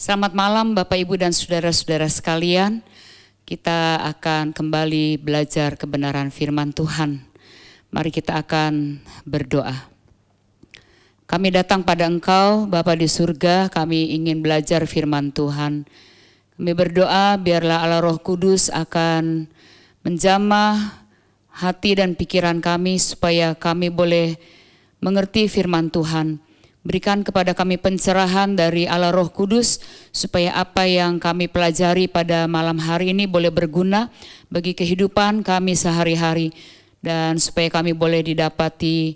Selamat malam Bapak Ibu dan saudara-saudara sekalian. Kita akan kembali belajar kebenaran firman Tuhan. Mari kita akan berdoa. Kami datang pada Engkau, Bapa di surga, kami ingin belajar firman Tuhan. Kami berdoa biarlah Allah Roh Kudus akan menjamah hati dan pikiran kami supaya kami boleh mengerti firman Tuhan. Berikan kepada kami pencerahan dari Allah Roh Kudus supaya apa yang kami pelajari pada malam hari ini boleh berguna bagi kehidupan kami sehari-hari dan supaya kami boleh didapati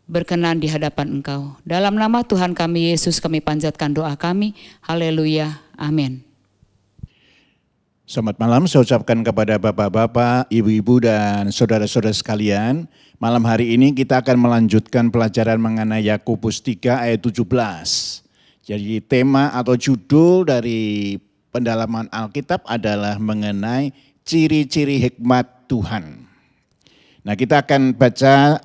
berkenan di hadapan Engkau. Dalam nama Tuhan kami Yesus kami panjatkan doa kami. Haleluya. Amin. Selamat malam saya ucapkan kepada bapak-bapak, ibu-ibu dan saudara-saudara sekalian. Malam hari ini kita akan melanjutkan pelajaran mengenai Yakobus 3 ayat 17. Jadi tema atau judul dari pendalaman Alkitab adalah mengenai ciri-ciri hikmat Tuhan. Nah kita akan baca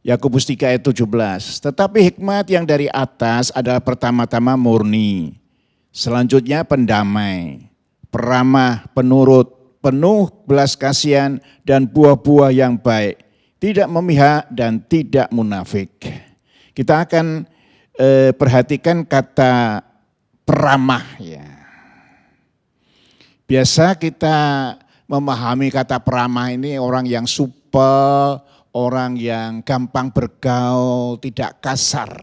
Yakobus 3 ayat 17. Tetapi hikmat yang dari atas adalah pertama-tama murni, selanjutnya pendamai, peramah, penurut, penuh belas kasihan dan buah-buah yang baik, tidak memihak dan tidak munafik. Kita akan perhatikan kata peramah ya. Biasa kita memahami kata peramah ini orang yang supel, orang yang gampang bergaul, tidak kasar.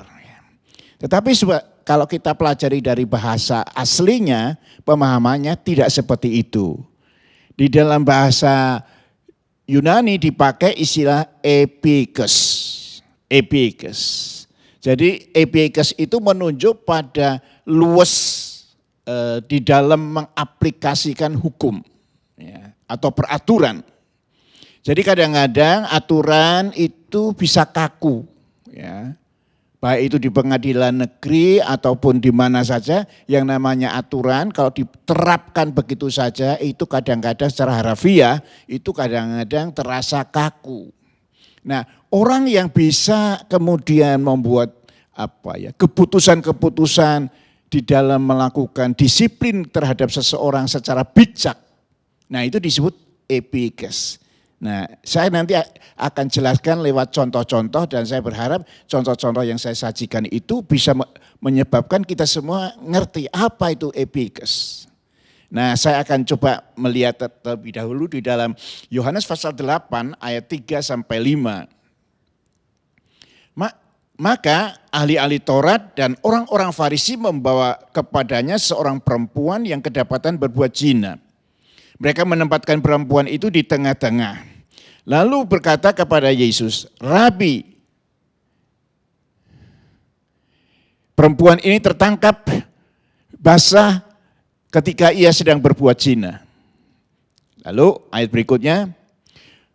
Tetapi kalau kita pelajari dari bahasa aslinya, pemahamannya tidak seperti itu. Di dalam bahasa Yunani dipakai istilah epikes. Epikes. Jadi epikes itu menunjuk pada luas di dalam mengaplikasikan hukum ya, atau peraturan. Jadi kadang-kadang aturan itu bisa kaku ya. Baik itu di pengadilan negeri ataupun di mana saja yang namanya aturan kalau diterapkan begitu saja itu kadang-kadang secara harafiah itu kadang-kadang terasa kaku. Nah orang yang bisa kemudian membuat keputusan-keputusan di dalam melakukan disiplin terhadap seseorang secara bijak. Nah itu disebut epikes. Nah, saya nanti akan jelaskan lewat contoh-contoh dan saya berharap contoh-contoh yang saya sajikan itu bisa menyebabkan kita semua ngerti apa itu epikes. Nah, saya akan coba melihat terlebih dahulu di dalam Yohanes pasal 8 ayat 3 sampai 5. Maka ahli-ahli Taurat dan orang-orang Farisi membawa kepadanya seorang perempuan yang kedapatan berbuat zina. Mereka menempatkan perempuan itu di tengah-tengah. Lalu berkata kepada Yesus, Rabi, perempuan ini tertangkap basah ketika ia sedang berbuat zina. Lalu ayat berikutnya,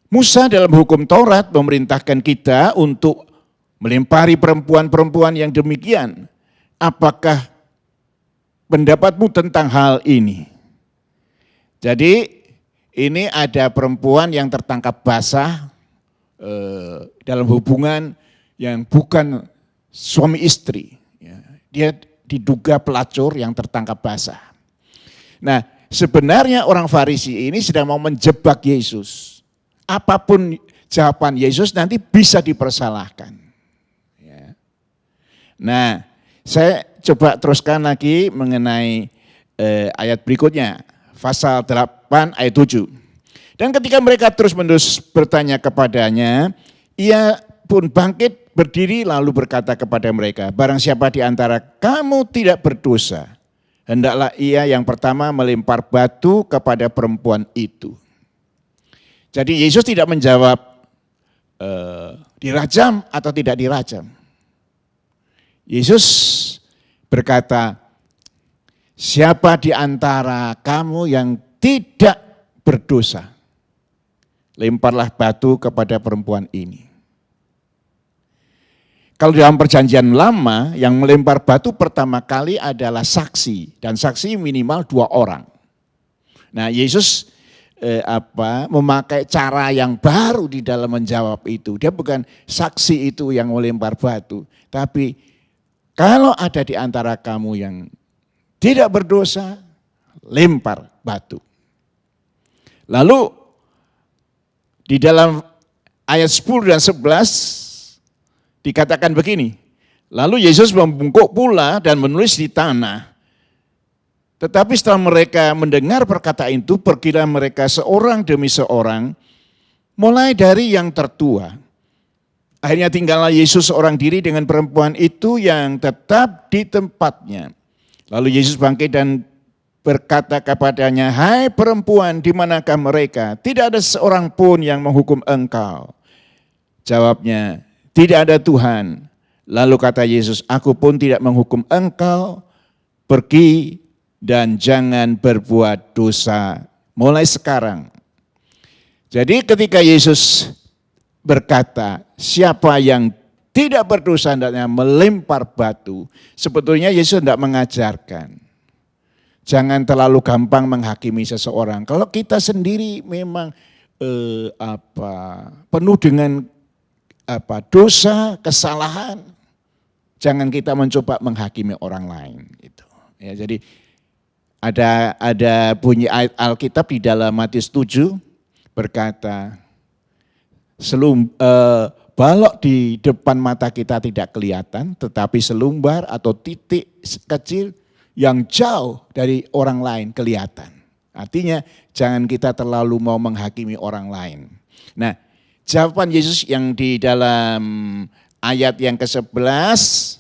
Musa dalam hukum Taurat memerintahkan kita untuk melempari perempuan-perempuan yang demikian. Apakah pendapatmu tentang hal ini? Jadi ini ada perempuan yang tertangkap basah dalam hubungan yang bukan suami istri. Dia diduga pelacur yang tertangkap basah. Nah sebenarnya orang Farisi ini sedang mau menjebak Yesus. Apapun jawaban Yesus nanti bisa dipersalahkan. Nah saya coba teruskan lagi mengenai ayat berikutnya. Pasal 8 ayat 7. Dan ketika mereka terus-menerus bertanya kepadanya, ia pun bangkit berdiri lalu berkata kepada mereka, barang siapa di antara kamu tidak berdosa, hendaklah ia yang pertama melempar batu kepada perempuan itu. Jadi Yesus tidak menjawab dirajam atau tidak dirajam. Yesus berkata, siapa di antara kamu yang tidak berdosa, lemparlah batu kepada perempuan ini. Kalau dalam perjanjian lama, yang melempar batu pertama kali adalah saksi, dan saksi minimal 2 orang. Nah Yesus memakai cara yang baru di dalam menjawab itu. Dia bukan saksi itu yang melempar batu, tapi kalau ada di antara kamu yang tidak berdosa, lempar batu. Lalu di dalam ayat 10 dan 11 dikatakan begini, lalu Yesus membungkuk pula dan menulis di tanah. Tetapi setelah mereka mendengar perkataan itu, pergilah mereka seorang demi seorang, mulai dari yang tertua. Akhirnya tinggallah Yesus seorang diri dengan perempuan itu yang tetap di tempatnya. Lalu Yesus bangkit dan berkata kepadanya, hai perempuan, di manakah mereka? Tidak ada seorang pun yang menghukum engkau. Jawabnya, tidak ada Tuhan. Lalu kata Yesus, aku pun tidak menghukum engkau, pergi dan jangan berbuat dosa mulai sekarang. Jadi ketika Yesus berkata, siapa yang tidak berdosa hendaknya melempar batu, sebetulnya Yesus tidak mengajarkan. Jangan terlalu gampang menghakimi seseorang. Kalau kita sendiri memang penuh dengan dosa, kesalahan, jangan kita mencoba menghakimi orang lain. Gitu. Ya, jadi ada bunyi ayat Alkitab di dalam Matius 7 berkata, balok di depan mata kita tidak kelihatan, tetapi selumbar atau titik kecil yang jauh dari orang lain kelihatan. Artinya jangan kita terlalu mau menghakimi orang lain. Nah, jawaban Yesus yang di dalam ayat yang ke-11,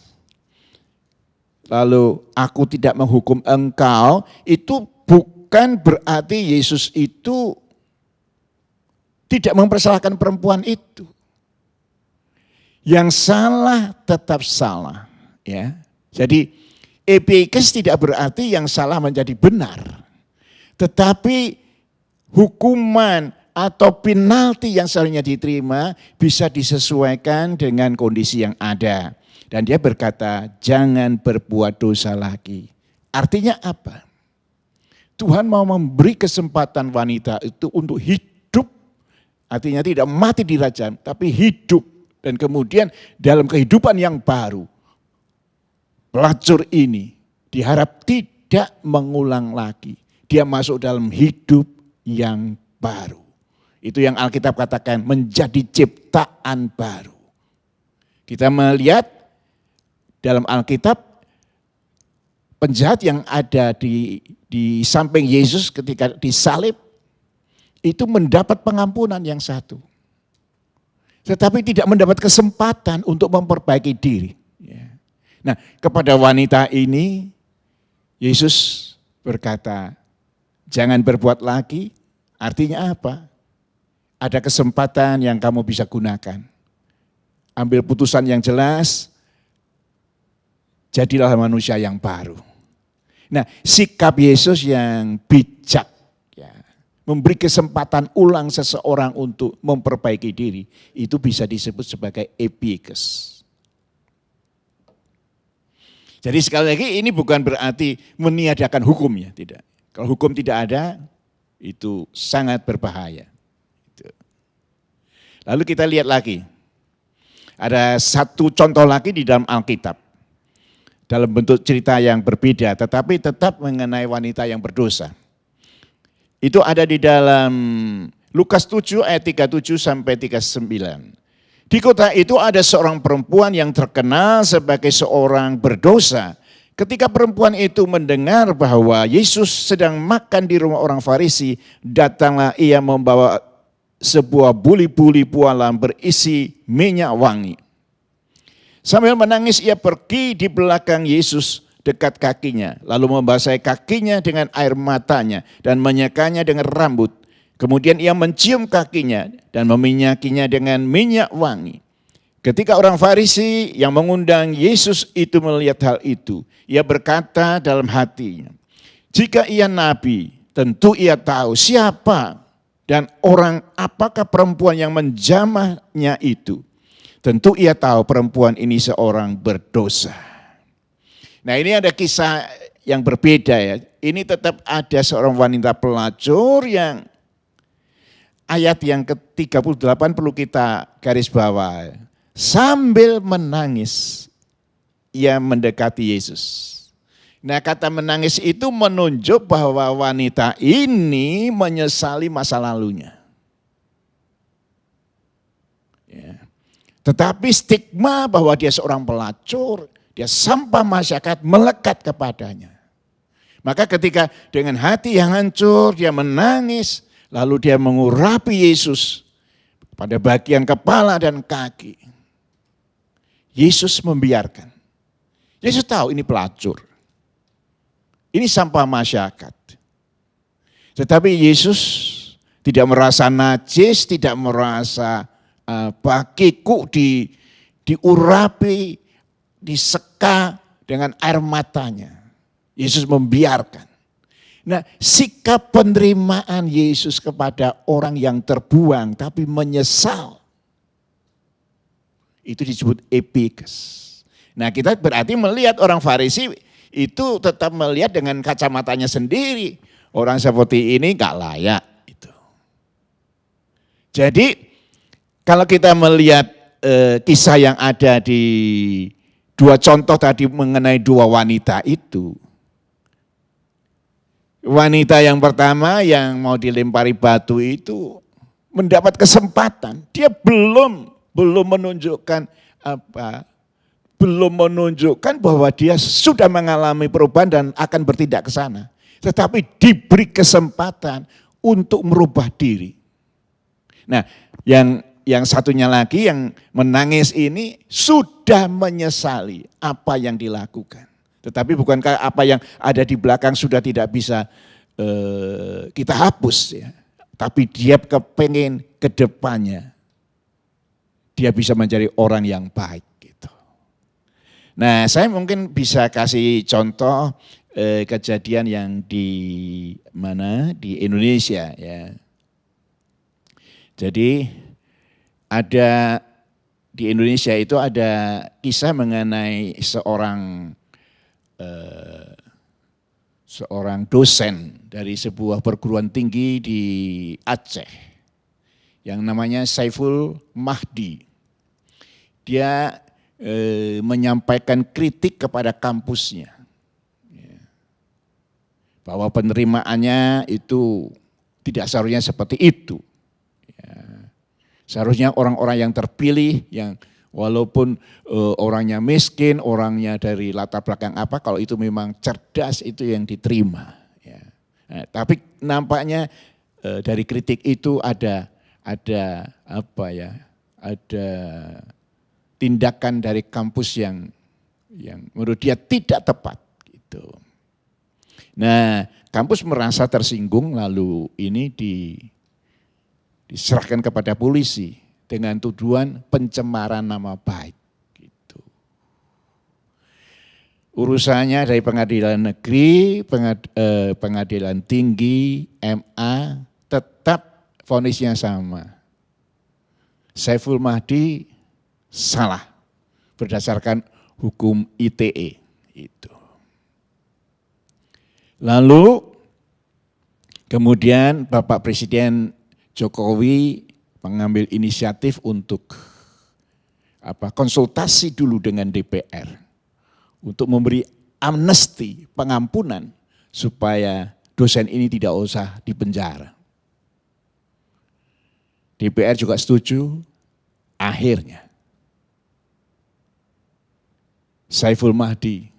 lalu aku tidak menghukum engkau, itu bukan berarti Yesus itu tidak mempersalahkan perempuan itu. Yang salah tetap salah. Ya. Jadi epikes tidak berarti yang salah menjadi benar. Tetapi hukuman atau penalti yang seharusnya diterima bisa disesuaikan dengan kondisi yang ada. Dan dia berkata, jangan berbuat dosa lagi. Artinya apa? Tuhan mau memberi kesempatan wanita itu untuk hidup. Artinya tidak mati di rajam, tapi hidup. Dan kemudian dalam kehidupan yang baru, pelacur ini diharap tidak mengulang lagi. Dia masuk dalam hidup yang baru. Itu yang Alkitab katakan menjadi ciptaan baru. Kita melihat dalam Alkitab penjahat yang ada di samping Yesus ketika disalib itu mendapat pengampunan yang satu. Tetapi tidak mendapat kesempatan untuk memperbaiki diri. Nah, kepada wanita ini Yesus berkata, jangan berbuat lagi. Artinya apa? Ada kesempatan yang kamu bisa gunakan. Ambil putusan yang jelas, jadilah manusia yang baru. Nah, sikap Yesus yang bijak, ya, memberi kesempatan ulang seseorang untuk memperbaiki diri, itu bisa disebut sebagai epikes. Jadi sekali lagi ini bukan berarti meniadakan hukumnya, tidak. Kalau hukum tidak ada, itu sangat berbahaya. Lalu kita lihat lagi, ada satu contoh lagi di dalam Alkitab. Dalam bentuk cerita yang berbeda, tetapi tetap mengenai wanita yang berdosa. Itu ada di dalam Lukas 7 ayat 37 sampai 39. Di kota itu ada seorang perempuan yang terkenal sebagai seorang berdosa. Ketika perempuan itu mendengar bahwa Yesus sedang makan di rumah orang Farisi, datanglah ia membawa sebuah buli-buli pualam berisi minyak wangi. Sambil menangis ia pergi di belakang Yesus dekat kakinya, lalu membasahi kakinya dengan air matanya dan menyekanya dengan rambut. Kemudian ia mencium kakinya dan meminyakinya dengan minyak wangi. Ketika orang Farisi yang mengundang Yesus itu melihat hal itu, ia berkata dalam hatinya, jika ia nabi, tentu ia tahu siapa dan orang apakah perempuan yang menjamahnya itu. Tentu ia tahu perempuan ini seorang berdosa. Nah, ini ada kisah yang berbeda ya. Ini tetap ada seorang wanita pelacur yang ayat yang ke-38 perlu kita garis bawah. Sambil menangis ia mendekati Yesus. Nah, kata menangis itu menunjuk bahwa wanita ini menyesali masa lalunya. Ya. Tetapi stigma bahwa dia seorang pelacur, dia sampah masyarakat melekat kepadanya. Maka ketika dengan hati yang hancur dia menangis, lalu dia mengurapi Yesus pada bagian kepala dan kaki. Yesus membiarkan. Yesus tahu ini pelacur. Ini sampah masyarakat. Tetapi Yesus tidak merasa najis, tidak merasa kiku diurapi, diseka dengan air matanya. Yesus membiarkan. Nah, sikap penerimaan Yesus kepada orang yang terbuang tapi menyesal, itu disebut epikes. Nah, kita berarti melihat orang Farisi itu tetap melihat dengan kacamatanya sendiri. Orang seperti ini gak layak. Itu. Jadi kalau kita melihat kisah yang ada di dua contoh tadi mengenai dua wanita itu. Wanita yang pertama yang mau dilempari batu itu mendapat kesempatan. Dia belum menunjukkan belum menunjukkan bahwa dia sudah mengalami perubahan dan akan bertindak ke sana. Tetapi diberi kesempatan untuk merubah diri. Nah, yang satunya lagi yang menangis ini sudah menyesali apa yang dilakukan. Tetapi bukankah apa yang ada di belakang sudah tidak bisa kita hapus ya. Tapi dia kepengen ke depannya. Dia bisa menjadi orang yang baik. Nah, saya mungkin bisa kasih contoh kejadian yang di mana di Indonesia ya. Jadi ada di Indonesia itu ada kisah mengenai seorang dosen dari sebuah perguruan tinggi di Aceh yang namanya Saiful Mahdi. Dia menyampaikan kritik kepada kampusnya. Bahwa penerimaannya itu tidak seharusnya seperti itu. Seharusnya orang-orang yang terpilih, yang walaupun orangnya miskin, orangnya dari latar belakang apa, kalau itu memang cerdas itu yang diterima. Nah, tapi nampaknya dari kritik itu ada tindakan dari kampus yang menurut dia tidak tepat gitu. Nah, kampus merasa tersinggung lalu ini diserahkan kepada polisi dengan tuduhan pencemaran nama baik gitu. Urusannya dari pengadilan negeri, pengadilan tinggi, MA tetap vonisnya sama. Saiful Mahdi salah berdasarkan hukum ITE itu. Lalu kemudian Bapak Presiden Jokowi mengambil inisiatif untuk konsultasi dulu dengan DPR untuk memberi amnesti, pengampunan supaya dosen ini tidak usah dipenjara. DPR juga setuju, akhirnya Saiful Mahdi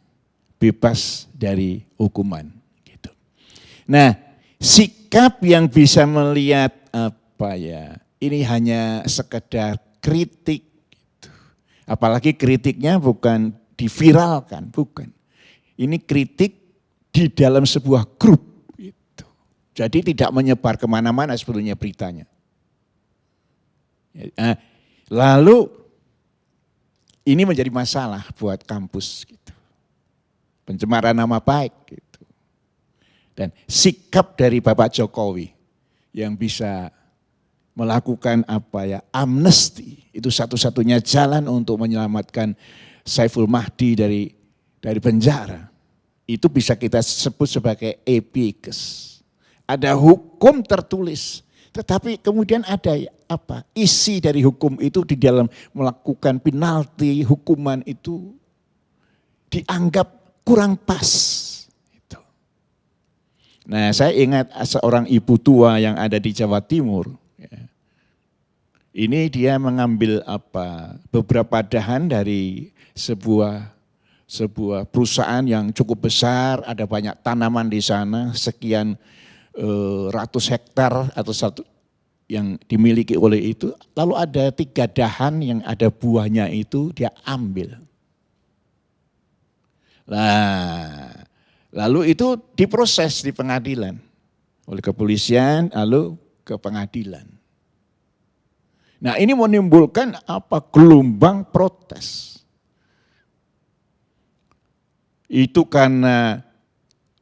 bebas dari hukuman. Gitu. Nah, sikap yang bisa melihat ini hanya sekedar kritik. Gitu. Apalagi kritiknya bukan diviralkan, bukan. Ini kritik di dalam sebuah grup. Gitu. Jadi tidak menyebar kemana-mana sebetulnya beritanya. Lalu ini menjadi masalah buat kampus gitu. Pencemaran nama baik gitu. Dan sikap dari Bapak Jokowi yang bisa melakukan amnesti itu satu-satunya jalan untuk menyelamatkan Saiful Mahdi dari penjara. Itu bisa kita sebut sebagai epikes. Ada hukum tertulis. Tetapi kemudian ada isi dari hukum itu di dalam melakukan penalti, hukuman itu dianggap kurang pas. Nah, saya ingat seorang ibu tua yang ada di Jawa Timur. Ini dia mengambil beberapa dahan dari sebuah perusahaan yang cukup besar, ada banyak tanaman di sana, sekian ratus hektar atau satu yang dimiliki oleh itu. Lalu ada 3 dahan yang ada buahnya itu dia ambil. Nah, lalu itu diproses di pengadilan oleh kepolisian, lalu ke pengadilan. Nah, ini menimbulkan gelombang protes. Itu karena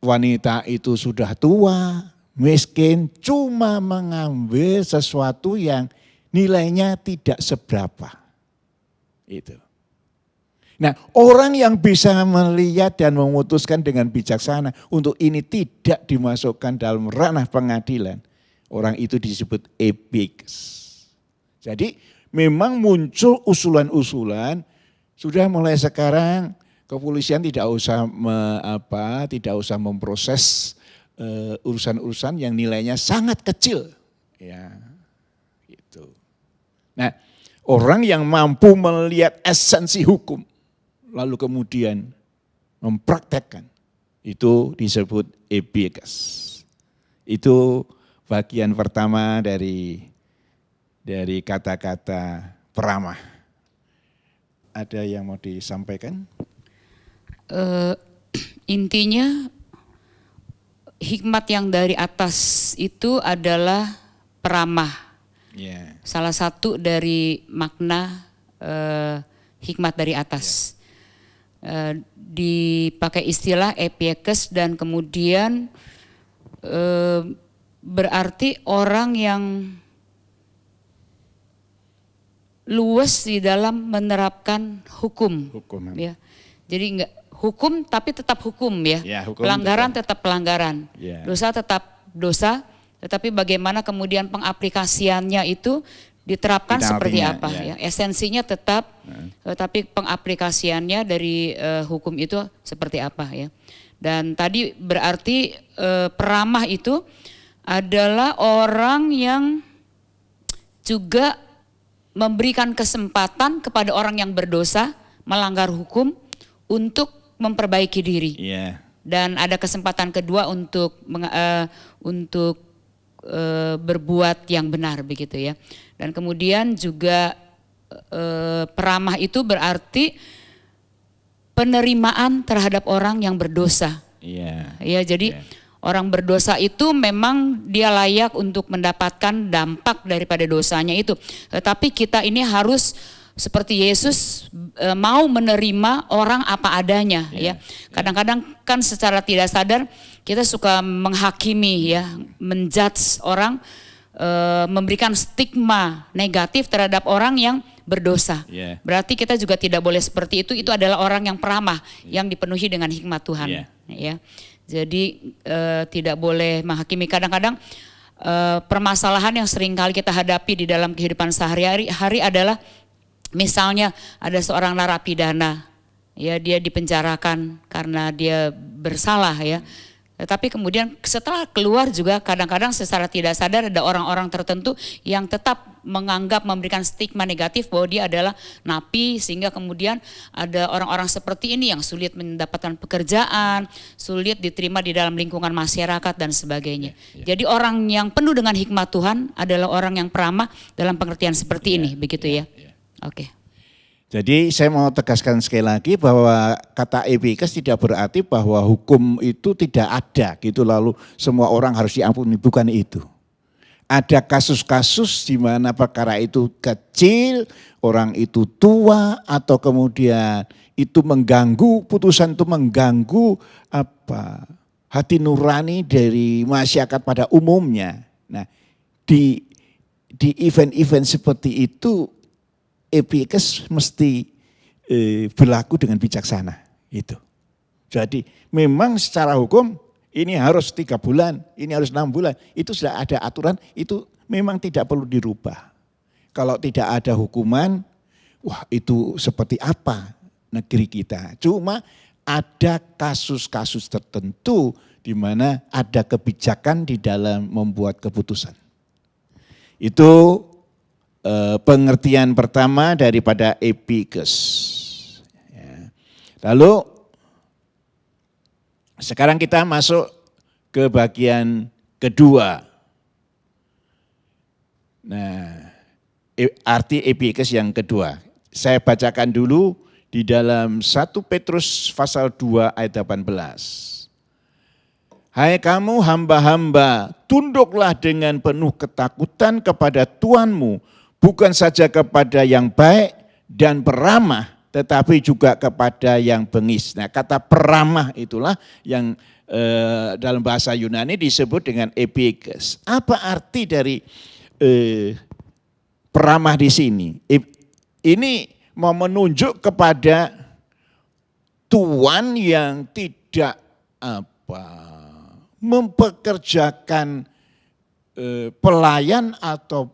wanita itu sudah tua, miskin, cuma mengambil sesuatu yang nilainya tidak seberapa. Itu. Nah, orang yang bisa melihat dan memutuskan dengan bijaksana untuk ini tidak dimasukkan dalam ranah pengadilan, orang itu disebut epiks. Jadi memang muncul usulan-usulan, sudah mulai sekarang kepolisian tidak usah memproses urusan-urusan yang nilainya sangat kecil, ya, gitu. Nah, orang yang mampu melihat esensi hukum, lalu kemudian mempraktekkan, itu disebut epiks. Itu bagian pertama dari kata-kata peramah. Ada yang mau disampaikan? Intinya hikmat yang dari atas itu adalah peramah. Yeah. Salah satu dari makna hikmat dari atas. Dipakai istilah epiekes dan kemudian berarti orang yang luas di dalam menerapkan hukum. Ya. Jadi enggak hukum tapi tetap hukum ya. Pelanggaran tetap pelanggaran. Dosa tetap dosa, tetapi bagaimana kemudian pengaplikasiannya itu diterapkan seperti apa ya. Esensinya tetap tetapi pengaplikasiannya dari hukum itu seperti apa ya. Dan tadi berarti peramah itu adalah orang yang juga memberikan kesempatan kepada orang yang berdosa, melanggar hukum untuk memperbaiki diri. Yeah. Dan ada kesempatan kedua untuk berbuat yang benar begitu ya. Dan kemudian juga peramah itu berarti penerimaan terhadap orang yang berdosa. Yeah. Ya, jadi orang berdosa itu memang dia layak untuk mendapatkan dampak daripada dosanya itu. Tetapi kita ini harus seperti Yesus mau menerima orang apa adanya ya. Kadang-kadang kan secara tidak sadar kita suka menghakimi ya, menjudge orang, memberikan stigma negatif terhadap orang yang berdosa. Berarti kita juga tidak boleh seperti itu. Itu adalah orang yang peramah, yang dipenuhi dengan hikmat Tuhan ya. Jadi tidak boleh menghakimi. Kadang-kadang permasalahan yang sering kali kita hadapi di dalam kehidupan sehari-hari adalah misalnya ada seorang narapidana, ya dia dipenjarakan karena dia bersalah ya. Tetapi kemudian setelah keluar juga kadang-kadang secara tidak sadar ada orang-orang tertentu yang tetap menganggap memberikan stigma negatif bahwa dia adalah napi, sehingga kemudian ada orang-orang seperti ini yang sulit mendapatkan pekerjaan, sulit diterima di dalam lingkungan masyarakat dan sebagainya. Jadi orang yang penuh dengan hikmat Tuhan adalah orang yang peramah dalam pengertian seperti ini, begitu ya. Oke. Jadi saya mau tegaskan sekali lagi bahwa kata epikas tidak berarti bahwa hukum itu tidak ada gitu lalu semua orang harus diampuni, bukan itu. Ada kasus-kasus di mana perkara itu kecil, orang itu tua atau kemudian itu mengganggu, putusan itu mengganggu hati nurani dari masyarakat pada umumnya. Nah, di event-event seperti itu epikas mesti berlaku dengan bijaksana itu. Jadi memang secara hukum ini harus 3 bulan, ini harus 6 bulan. Itu sudah ada aturan, itu memang tidak perlu dirubah. Kalau tidak ada hukuman, wah itu seperti apa negeri kita. Cuma ada kasus-kasus tertentu di mana ada kebijakan di dalam membuat keputusan. Itu pengertian pertama daripada epikes. Ya. Lalu sekarang kita masuk ke bagian kedua. Nah, arti epikes yang kedua. Saya bacakan dulu di dalam 1 Petrus pasal 2 ayat 18. Hai kamu hamba-hamba, tunduklah dengan penuh ketakutan kepada Tuhanmu, bukan saja kepada yang baik dan peramah, tetapi juga kepada yang bengis. Nah, kata peramah itulah yang dalam bahasa Yunani disebut dengan epikes. Apa arti dari peramah di sini? Ini mau menunjuk kepada Tuhan yang tidak mempekerjakan pelayan atau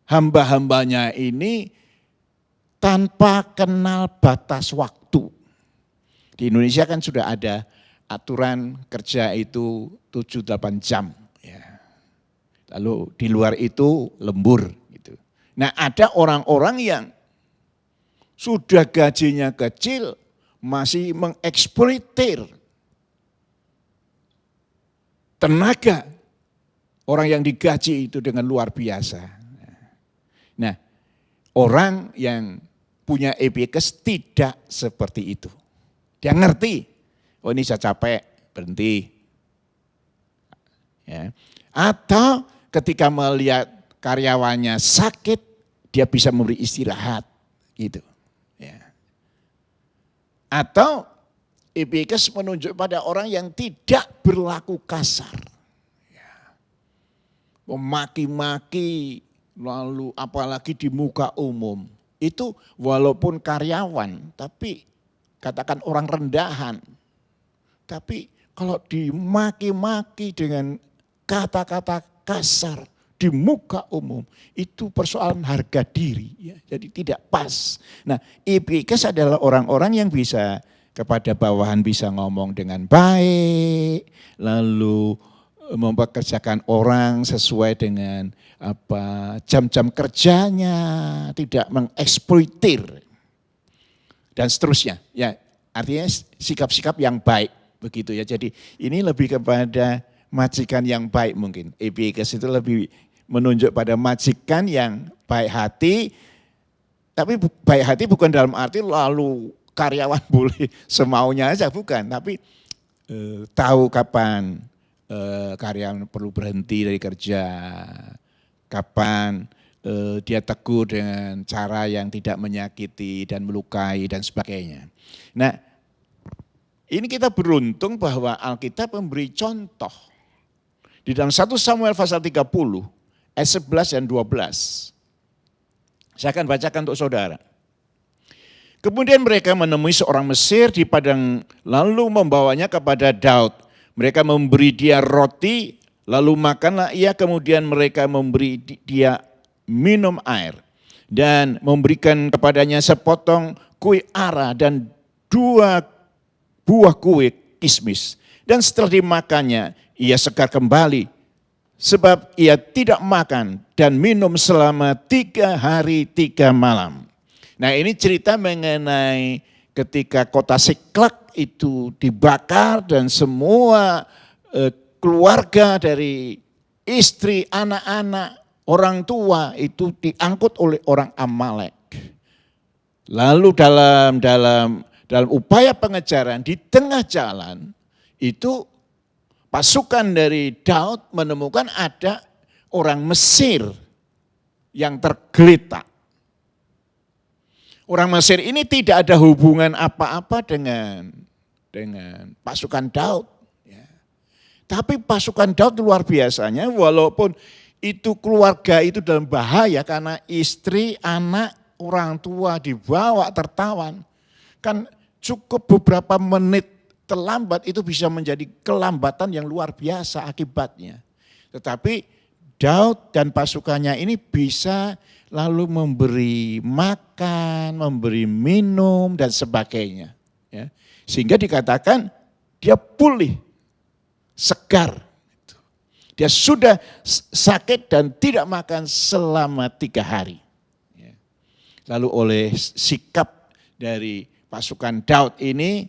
hamba-hambanya ini tanpa kenal batas waktu. Di Indonesia kan sudah ada aturan kerja itu 7-8 jam. Ya. Lalu di luar itu lembur. Gitu. Nah ada orang-orang yang sudah gajinya kecil masih mengeksploitir tenaga orang yang digaji itu dengan luar biasa. Nah orang yang punya epikes tidak seperti itu. Dia ngerti, oh ini saya capek, berhenti. Ya. Atau ketika melihat karyawannya sakit, dia bisa memberi istirahat. Gitu. Ya. Atau epikes menunjuk pada orang yang tidak berlaku kasar. Ya. Memaki-maki, lalu apalagi di muka umum. Itu walaupun karyawan, tapi katakan orang rendahan. Tapi kalau dimaki-maki dengan kata-kata kasar di muka umum, itu persoalan harga diri. Ya. Jadi tidak pas. Nah, epikes adalah orang-orang yang bisa kepada bawahan bisa ngomong dengan baik, lalu mempekerjakan orang sesuai dengan jam-jam kerjanya, tidak mengeksploitir dan seterusnya. Ya, artinya sikap-sikap yang baik begitu ya. Jadi ini lebih kepada majikan yang baik mungkin. Epikes itu lebih menunjuk pada majikan yang baik hati. Tapi baik hati bukan dalam arti lalu karyawan boleh semaunya aja, bukan. Tapi tahu kapan karyawan perlu berhenti dari kerja, kapan dia tegur dengan cara yang tidak menyakiti dan melukai dan sebagainya. Nah, ini kita beruntung bahwa Alkitab memberi contoh. Di dalam 1 Samuel pasal 30, ayat 11 dan 12. Saya akan bacakan untuk saudara. Kemudian mereka menemui seorang Mesir di padang, lalu membawanya kepada Daud. Mereka memberi dia roti, lalu makanlah ia, kemudian mereka memberi dia minum air. Dan memberikan kepadanya sepotong kue ara dan 2 buah kue kismis. Dan setelah dimakannya, ia segar kembali. Sebab ia tidak makan dan minum selama 3 hari 3 malam. Nah ini cerita mengenai ketika kota Siklak itu dibakar dan semua keluarga dari istri, anak-anak, orang tua itu diangkut oleh orang Amalek. Lalu dalam upaya pengejaran di tengah jalan itu pasukan dari Daud menemukan ada orang Mesir yang tergeletak. Orang Mesir ini tidak ada hubungan apa-apa dengan pasukan Daud. Ya. Tapi pasukan Daud luar biasanya, walaupun itu keluarga itu dalam bahaya karena istri, anak, orang tua dibawa tertawan. Kan cukup beberapa menit terlambat itu bisa menjadi kelambatan yang luar biasa akibatnya. Tetapi Daud dan pasukannya ini bisa lalu memberi makan, memberi minum dan sebagainya. Ya. Sehingga dikatakan dia pulih. segar. Dia sudah sakit dan tidak makan selama 3 hari. Lalu oleh sikap dari pasukan Daud ini,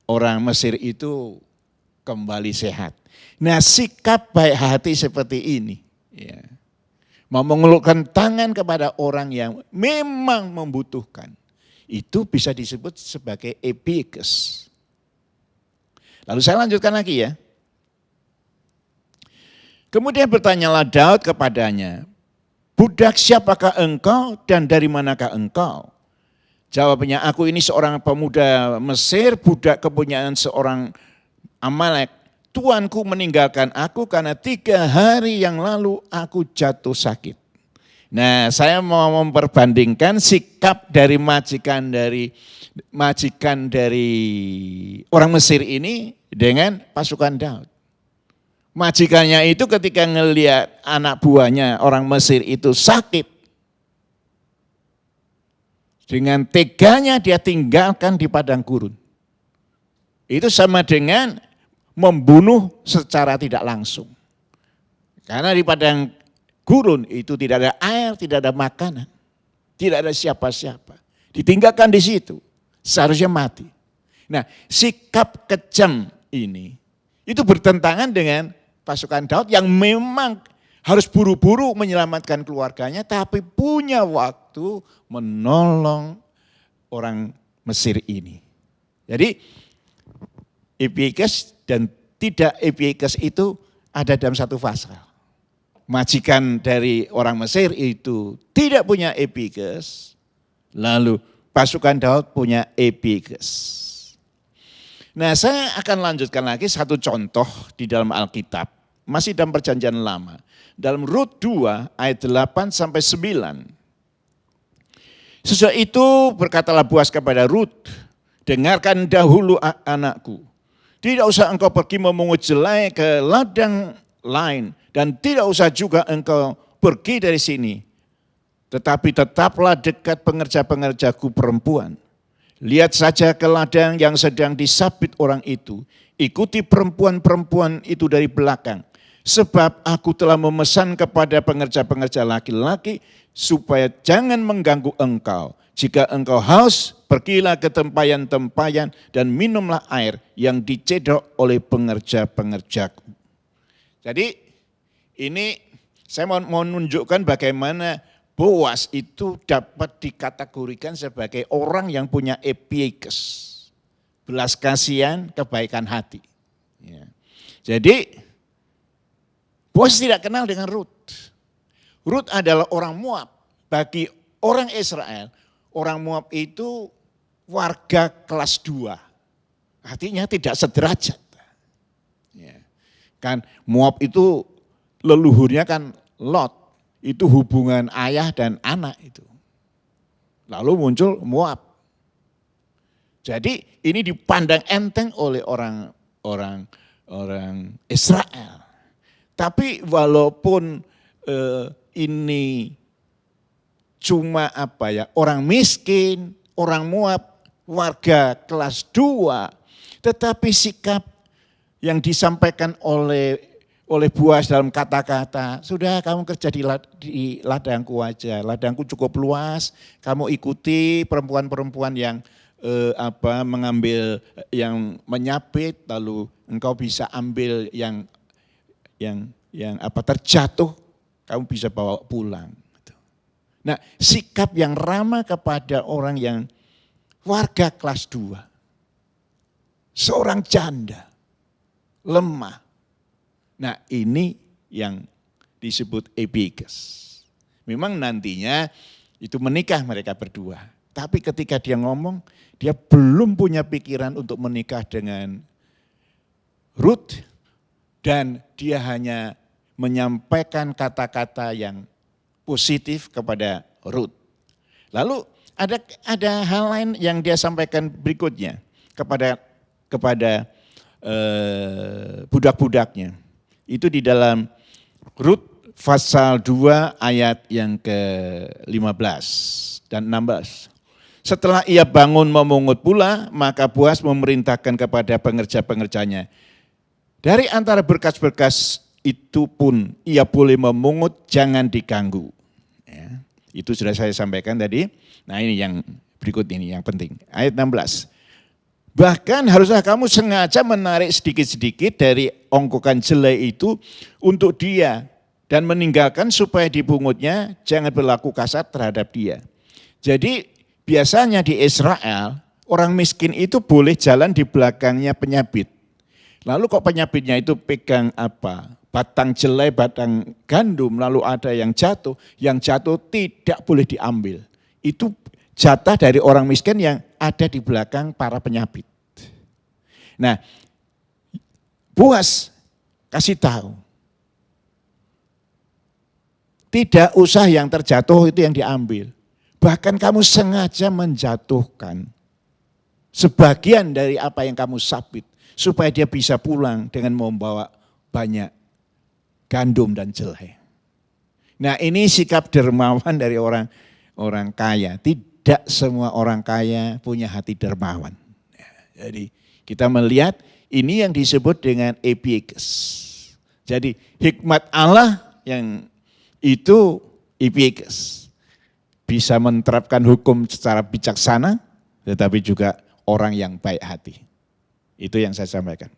orang Mesir itu kembali sehat. Nah, sikap baik hati seperti ini, mau mengulurkan tangan kepada orang yang memang membutuhkan, itu bisa disebut sebagai epikes. Lalu saya lanjutkan lagi ya. Kemudian bertanyalah Daud kepadanya, budak siapakah engkau dan dari manakah engkau? Jawabnya, aku ini seorang pemuda Mesir, budak kepunyaan seorang Amalek. Tuanku meninggalkan aku karena 3 hari yang lalu aku jatuh sakit. Nah, saya mau memperbandingkan sikap dari majikan dari orang Mesir ini dengan pasukan Daud. Majikannya itu ketika ngelihat anak buahnya orang Mesir itu sakit, dengan teganya dia tinggalkan di padang gurun. Itu sama dengan membunuh secara tidak langsung. Karena di padang gurun itu tidak ada air, tidak ada makanan, tidak ada siapa-siapa. Ditinggalkan di situ, seharusnya mati. Nah, sikap kejam ini itu bertentangan dengan pasukan Daud yang memang harus buru-buru menyelamatkan keluarganya, tapi punya waktu menolong orang Mesir ini. Jadi epikes dan tidak epikes itu ada dalam satu pasal. Majikan dari orang Mesir itu tidak punya epikes, lalu pasukan Daud punya epikes. Nah, saya akan lanjutkan lagi satu contoh di dalam Alkitab, masih dalam Perjanjian Lama. Dalam Rut 2 ayat 8 sampai 9. Sesudah itu berkatalah Boaz kepada Rut, dengarkan dahulu anakku. Tidak usah engkau pergi memungut jelai ke ladang lain dan tidak usah juga engkau pergi dari sini. Tetapi tetaplah dekat pengerja-pengerjaku perempuan. Lihat saja ke ladang yang sedang disabit orang itu. Ikuti perempuan-perempuan itu dari belakang. Sebab aku telah memesan kepada pengerja-pengerja laki-laki supaya jangan mengganggu engkau. Jika engkau haus, pergilah ke tempayan-tempayan dan minumlah air yang dicedok oleh pengerja-pengerjaku. Jadi ini saya mau menunjukkan bagaimana Boaz itu dapat dikategorikan sebagai orang yang punya epikes, belas kasihan, kebaikan hati. Ya. Jadi Boaz tidak kenal dengan Rut. Rut adalah orang Moab. Bagi orang Israel, orang Moab itu warga kelas 2. Artinya tidak sederajat. Ya. Kan Moab itu leluhurnya kan Lot. Itu hubungan ayah dan anak itu. Lalu muncul Moab. Jadi ini dipandang enteng oleh orang Israel. Tapi walaupun ini cuma orang miskin, orang Moab, warga kelas 2, tetapi sikap yang disampaikan oleh Boaz dalam kata-kata, sudah kamu kerja di ladangku aja, ladangku cukup luas, kamu ikuti perempuan-perempuan yang mengambil, yang menyapit, lalu engkau bisa ambil yang terjatuh, kamu bisa bawa pulang. Nah, sikap yang ramah kepada orang yang warga kelas 2, seorang janda, lemah. Nah, ini yang disebut epikes. Memang nantinya itu menikah mereka berdua. Tapi ketika dia ngomong, dia belum punya pikiran untuk menikah dengan Rut. Dan dia hanya menyampaikan kata-kata yang positif kepada Rut. Lalu ada hal lain yang dia sampaikan berikutnya kepada budak-budaknya. Itu di dalam Rut pasal 2 ayat yang ke-15 dan 16. Setelah ia bangun memungut pula, maka Boaz memerintahkan kepada pengerja-pengerjanya, Dari antara berkas-berkas itu pun ia boleh memungut, jangan diganggu. Ya, itu sudah saya sampaikan tadi. Nah ini yang berikut ini yang penting. Ayat 16. Bahkan haruslah kamu sengaja menarik sedikit-sedikit dari ongkokan jelai itu untuk dia dan meninggalkan supaya dipungutnya, jangan berlaku kasar terhadap dia. Jadi biasanya di Israel orang miskin itu boleh jalan di belakangnya penyabit. Lalu kok penyabitnya itu pegang apa? Batang jelai, batang gandum, lalu ada yang jatuh tidak boleh diambil. Itu jatah dari orang miskin yang ada di belakang para penyabit. Nah, Boas kasih tahu, tidak usah yang terjatuh itu yang diambil. Bahkan kamu sengaja menjatuhkan sebagian dari apa yang kamu sabit, supaya dia bisa pulang dengan membawa banyak gandum dan jelai. Nah ini sikap dermawan dari orang kaya. Tidak semua orang kaya punya hati dermawan. Jadi kita melihat ini yang disebut dengan epikes. Jadi hikmat Allah yang itu epikes. Bisa menerapkan hukum secara bijaksana, tetapi juga orang yang baik hati. Itu yang saya sampaikan.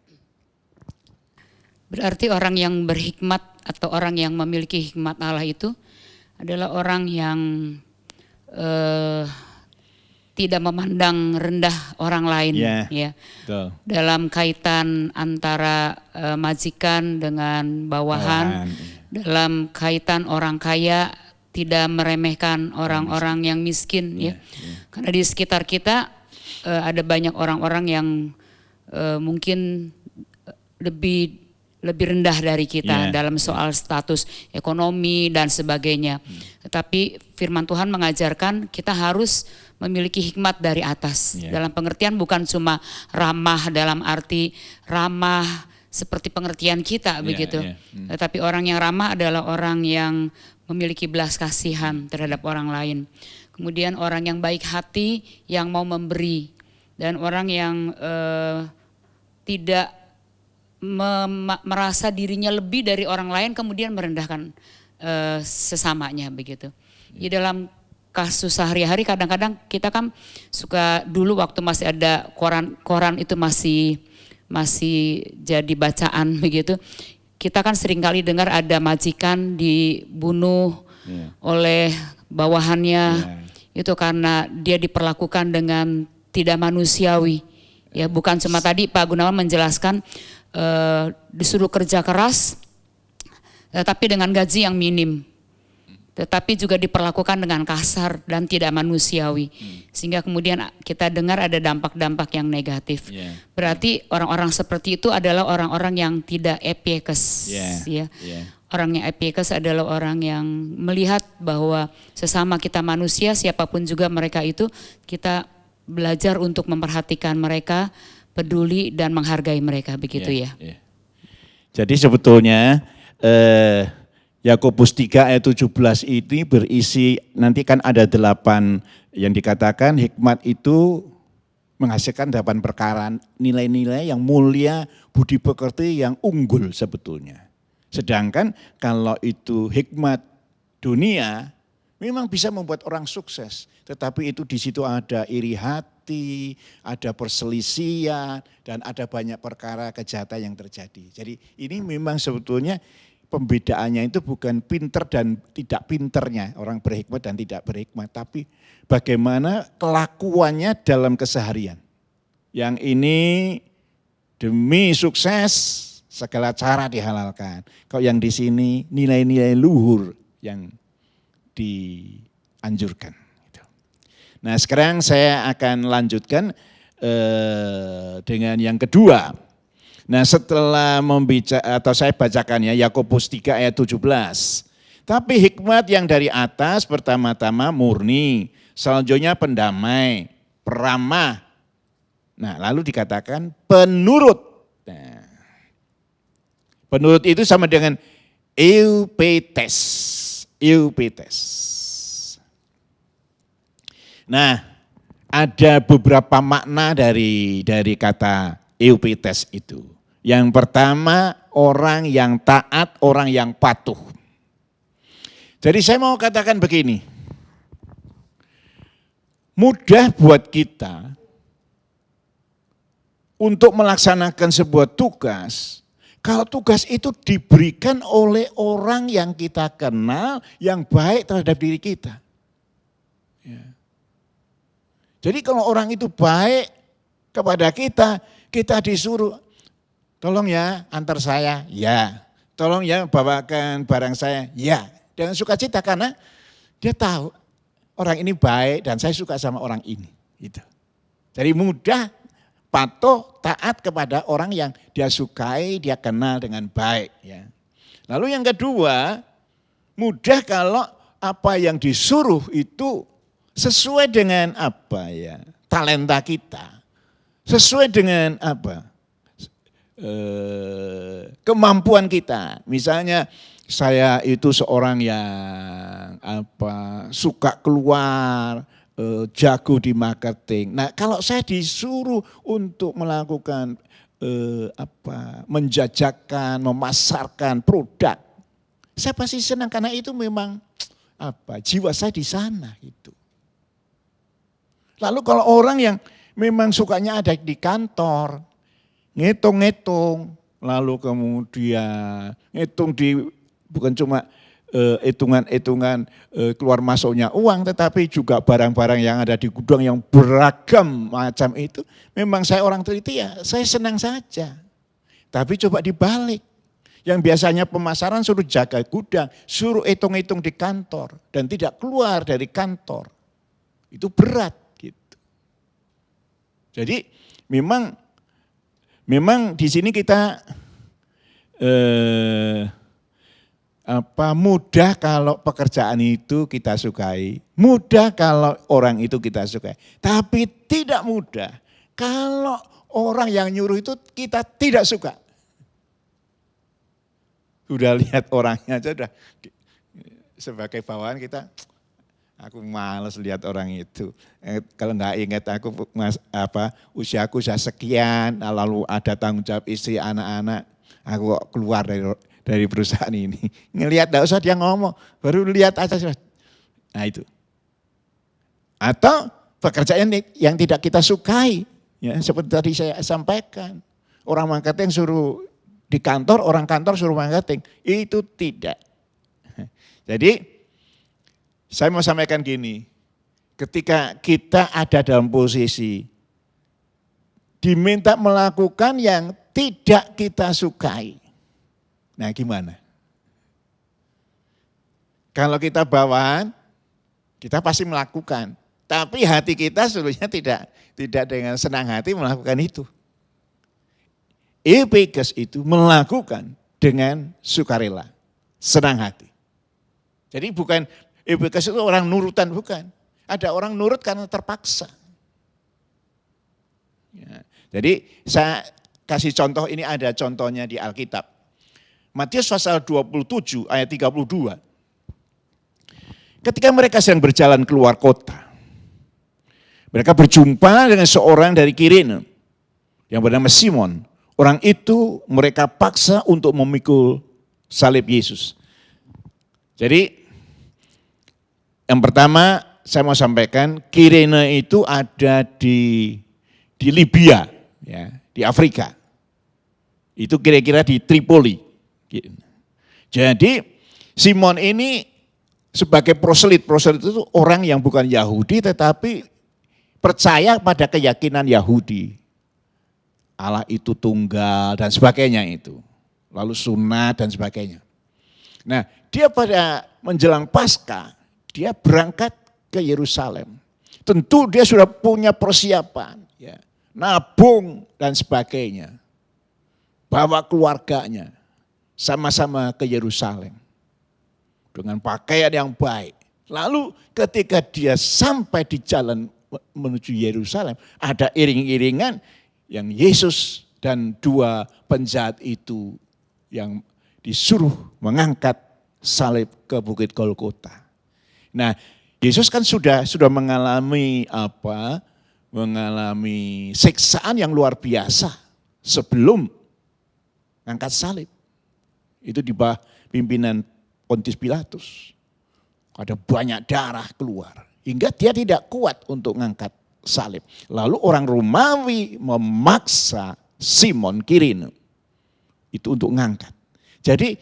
Berarti orang yang berhikmat atau orang yang memiliki hikmat Allah itu adalah orang yang tidak memandang rendah orang lain, ya. Betul. Dalam kaitan antara majikan dengan bawahan, dalam kaitan orang kaya tidak meremehkan orang-orang yang miskin, ya. Karena di sekitar kita ada banyak orang-orang yang mungkin lebih rendah dari kita dalam soal status ekonomi dan sebagainya. Tetapi firman Tuhan mengajarkan kita harus memiliki hikmat dari atas. Dalam pengertian bukan cuma ramah dalam arti ramah seperti pengertian kita begitu. Tetapi orang yang ramah adalah orang yang memiliki belas kasihan terhadap orang lain. Kemudian orang yang baik hati yang mau memberi. Dan orang yang tidak merasa dirinya lebih dari orang lain kemudian merendahkan sesamanya begitu. Di dalam kasus sehari-hari kadang-kadang kita kan suka dulu waktu masih ada koran itu masih jadi bacaan begitu. Kita kan seringkali dengar ada majikan dibunuh oleh bawahannya itu karena dia diperlakukan dengan tidak manusiawi. Ya bukan cuma tadi Pak Gunawan menjelaskan disuruh kerja keras, tetapi dengan gaji yang minim, tetapi juga diperlakukan dengan kasar dan tidak manusiawi, sehingga kemudian kita dengar ada dampak-dampak yang negatif. Berarti orang-orang seperti itu adalah orang-orang yang tidak epikes, ya. Orang yang epikes adalah orang yang melihat bahwa sesama kita manusia, siapapun juga mereka itu, kita belajar untuk memperhatikan mereka, peduli dan menghargai mereka, begitu ya. Jadi sebetulnya Yakobus 3 ayat 17 ini berisi, nanti kan ada 8 yang dikatakan hikmat itu menghasilkan 8 perkara nilai-nilai yang mulia, budi pekerti yang unggul sebetulnya. Sedangkan kalau itu hikmat dunia memang bisa membuat orang sukses, tetapi itu di situ ada iri hati, ada perselisihan, dan ada banyak perkara kejahatan yang terjadi. Jadi ini memang sebetulnya pembedaannya itu bukan pinter dan tidak pinternya, orang berhikmat dan tidak berhikmat, tapi bagaimana kelakuannya dalam keseharian. Yang ini demi sukses segala cara dihalalkan. Kalau yang di sini nilai-nilai luhur yang dianjurkan. Nah sekarang saya akan lanjutkan dengan yang kedua. Nah setelah atau saya bacakan ya Yakobus 3 ayat 17. Tapi hikmat yang dari atas pertama-tama murni, selanjutnya pendamai, peramah. Nah lalu dikatakan penurut. Nah, penurut itu sama dengan eupetes. Nah, ada beberapa makna dari kata eupetes itu. Yang pertama, orang yang taat, orang yang patuh. Jadi saya mau katakan begini, mudah buat kita untuk melaksanakan sebuah tugas, kalau tugas itu diberikan oleh orang yang kita kenal, yang baik terhadap diri kita. Ya. Jadi kalau orang itu baik kepada kita, kita disuruh, tolong ya antar saya, ya. Tolong ya bawakan barang saya, ya. Dengan sukacita karena dia tahu orang ini baik dan saya suka sama orang ini. Gitu. Jadi mudah, patuh, taat kepada orang yang dia sukai, dia kenal dengan baik. Ya. Lalu yang kedua, mudah kalau apa yang disuruh itu sesuai dengan apa ya, talenta kita. Sesuai dengan apa, kemampuan kita. Misalnya saya itu seorang yang suka keluar, jago di marketing. Nah, kalau saya disuruh untuk melakukan menjajakan, memasarkan produk, saya pasti senang karena itu memang jiwa saya di sana itu. Lalu kalau orang yang memang sukanya ada di kantor, ngitung-ngitung, lalu kemudian ngitung bukan cuma hitungan-hitungan keluar masuknya uang, tetapi juga barang-barang yang ada di gudang yang beragam macam itu. Memang saya orang teliti ya, saya senang saja. Tapi coba dibalik. Yang biasanya pemasaran suruh jaga gudang, suruh hitung-hitung di kantor dan tidak keluar dari kantor. Itu berat gitu. Jadi memang di sini kita mudah kalau pekerjaan itu kita sukai, mudah kalau orang itu kita sukai, tapi tidak mudah kalau orang yang nyuruh itu kita tidak suka. Sudah lihat orangnya aja udah sebagai bawahan kita, aku malas lihat orang itu. Kalau nggak ingat aku usiaku sudah sekian, lalu ada tanggung jawab istri, anak-anak, aku keluar dari perusahaan ini. Ngelihat enggak usah dia ngomong, baru lihat aja. Nah itu. Atau pekerjaan yang tidak kita sukai, ya seperti tadi saya sampaikan. Orang marketing suruh di kantor, orang kantor suruh marketing, itu tidak. Jadi saya mau sampaikan gini, ketika kita ada dalam posisi diminta melakukan yang tidak kita sukai, nah gimana? Kalau kita bawahan, kita pasti melakukan. Tapi hati kita seluruhnya tidak dengan senang hati melakukan itu. Epikus itu melakukan dengan sukarela, senang hati. Jadi bukan epikus itu orang nurutan, bukan. Ada orang nurut karena terpaksa. Ya, jadi saya kasih contoh, ini ada contohnya di Alkitab. Matius pasal 27 ayat 32. Ketika mereka sedang berjalan keluar kota, mereka berjumpa dengan seorang dari Kirene yang bernama Simon. Orang itu mereka paksa untuk memikul salib Yesus. Jadi yang pertama saya mau sampaikan, Kirene itu ada di Libya, ya, di Afrika. Itu kira-kira di Tripoli. Jadi Simon ini sebagai proselit itu orang yang bukan Yahudi tetapi percaya pada keyakinan Yahudi. Allah itu tunggal dan sebagainya itu. Lalu sunat dan sebagainya. Nah, dia pada menjelang Paskah, dia berangkat ke Yerusalem. Tentu dia sudah punya persiapan, ya, nabung dan sebagainya. Bawa keluarganya sama-sama ke Yerusalem dengan pakaian yang baik. Lalu ketika dia sampai di jalan menuju Yerusalem, ada iring-iringan yang Yesus dan dua penjahat itu yang disuruh mengangkat salib ke Bukit Golgota. Nah, Yesus kan sudah mengalami mengalami siksaan yang luar biasa sebelum ngangkat salib. Itu di bawah pimpinan Pontius Pilatus. Ada banyak darah keluar. Hingga dia tidak kuat untuk ngangkat salib. Lalu orang Romawi memaksa Simon Kirene itu untuk ngangkat. Jadi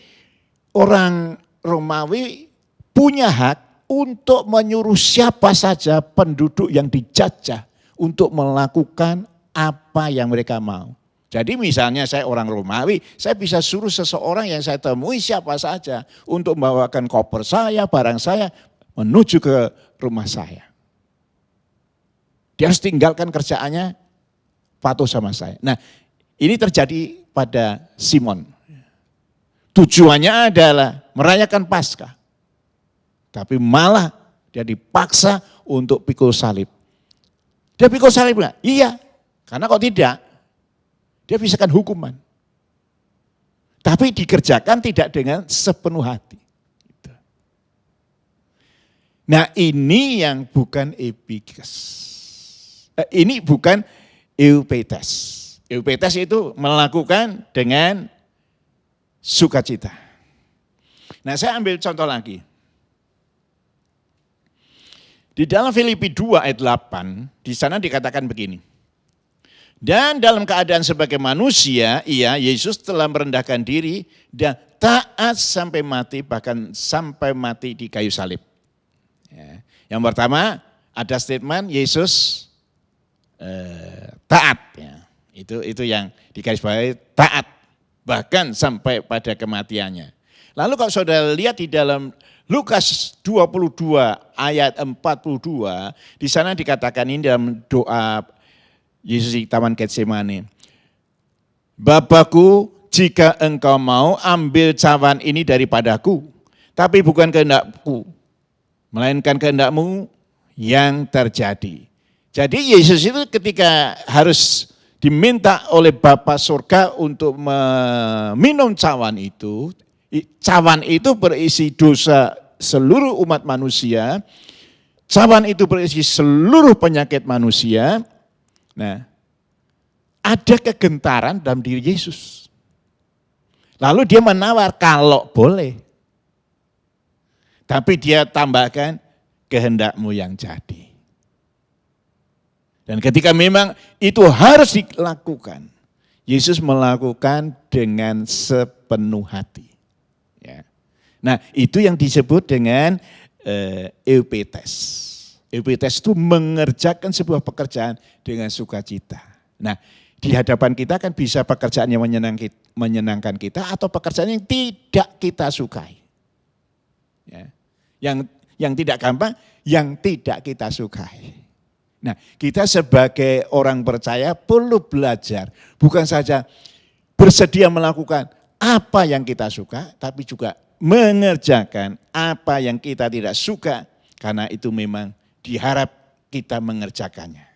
orang Romawi punya hak untuk menyuruh siapa saja penduduk yang dijajah untuk melakukan apa yang mereka mau. Jadi misalnya saya orang Romawi, saya bisa suruh seseorang yang saya temui siapa saja untuk membawakan koper saya, barang saya menuju ke rumah saya. Dia harus tinggalkan kerjaannya, patuh sama saya. Nah, ini terjadi pada Simon. Tujuannya adalah merayakan Paskah. Tapi malah dia dipaksa untuk pikul salib. Dia pikul salib enggak? Iya. Karena kok tidak, dia bisa kan hukuman. Tapi dikerjakan tidak dengan sepenuh hati. Nah ini yang bukan epikas. Ini bukan eupetes. Eupetes itu melakukan dengan sukacita. Nah saya ambil contoh lagi. Di dalam Filipi 2 ayat 8, di sana dikatakan begini. Dan dalam keadaan sebagai manusia, Yesus telah merendahkan diri dan taat sampai mati, bahkan sampai mati di kayu salib. Ya. Yang pertama ada statement Yesus taat. Ya. Itu yang digarisbawahi taat, bahkan sampai pada kematiannya. Lalu kalau saudara lihat di dalam Lukas 22 ayat 42, di sana dikatakan ini dalam doa Yesus di Taman Getsemani. Bapakku, jika engkau mau ambil cawan ini daripadaku, tapi bukan kehendakku, melainkan kehendakmu yang terjadi. Jadi Yesus itu ketika harus diminta oleh Bapa surga untuk meminum cawan itu berisi dosa seluruh umat manusia, cawan itu berisi seluruh penyakit manusia. Nah, ada kegentaran dalam diri Yesus. Lalu dia menawar kalau boleh. Tapi dia tambahkan kehendakmu yang jadi. Dan ketika memang itu harus dilakukan, Yesus melakukan dengan sepenuh hati. Ya. Nah itu yang disebut dengan eupetes. Eupetes itu mengerjakan sebuah pekerjaan dengan sukacita. Nah, di hadapan kita kan bisa pekerjaan yang menyenangkan kita atau pekerjaan yang tidak kita sukai. Ya. Yang tidak gampang, yang tidak kita sukai. Nah, kita sebagai orang percaya perlu belajar, bukan saja bersedia melakukan apa yang kita suka, tapi juga mengerjakan apa yang kita tidak suka, karena itu memang diharap kita mengerjakannya.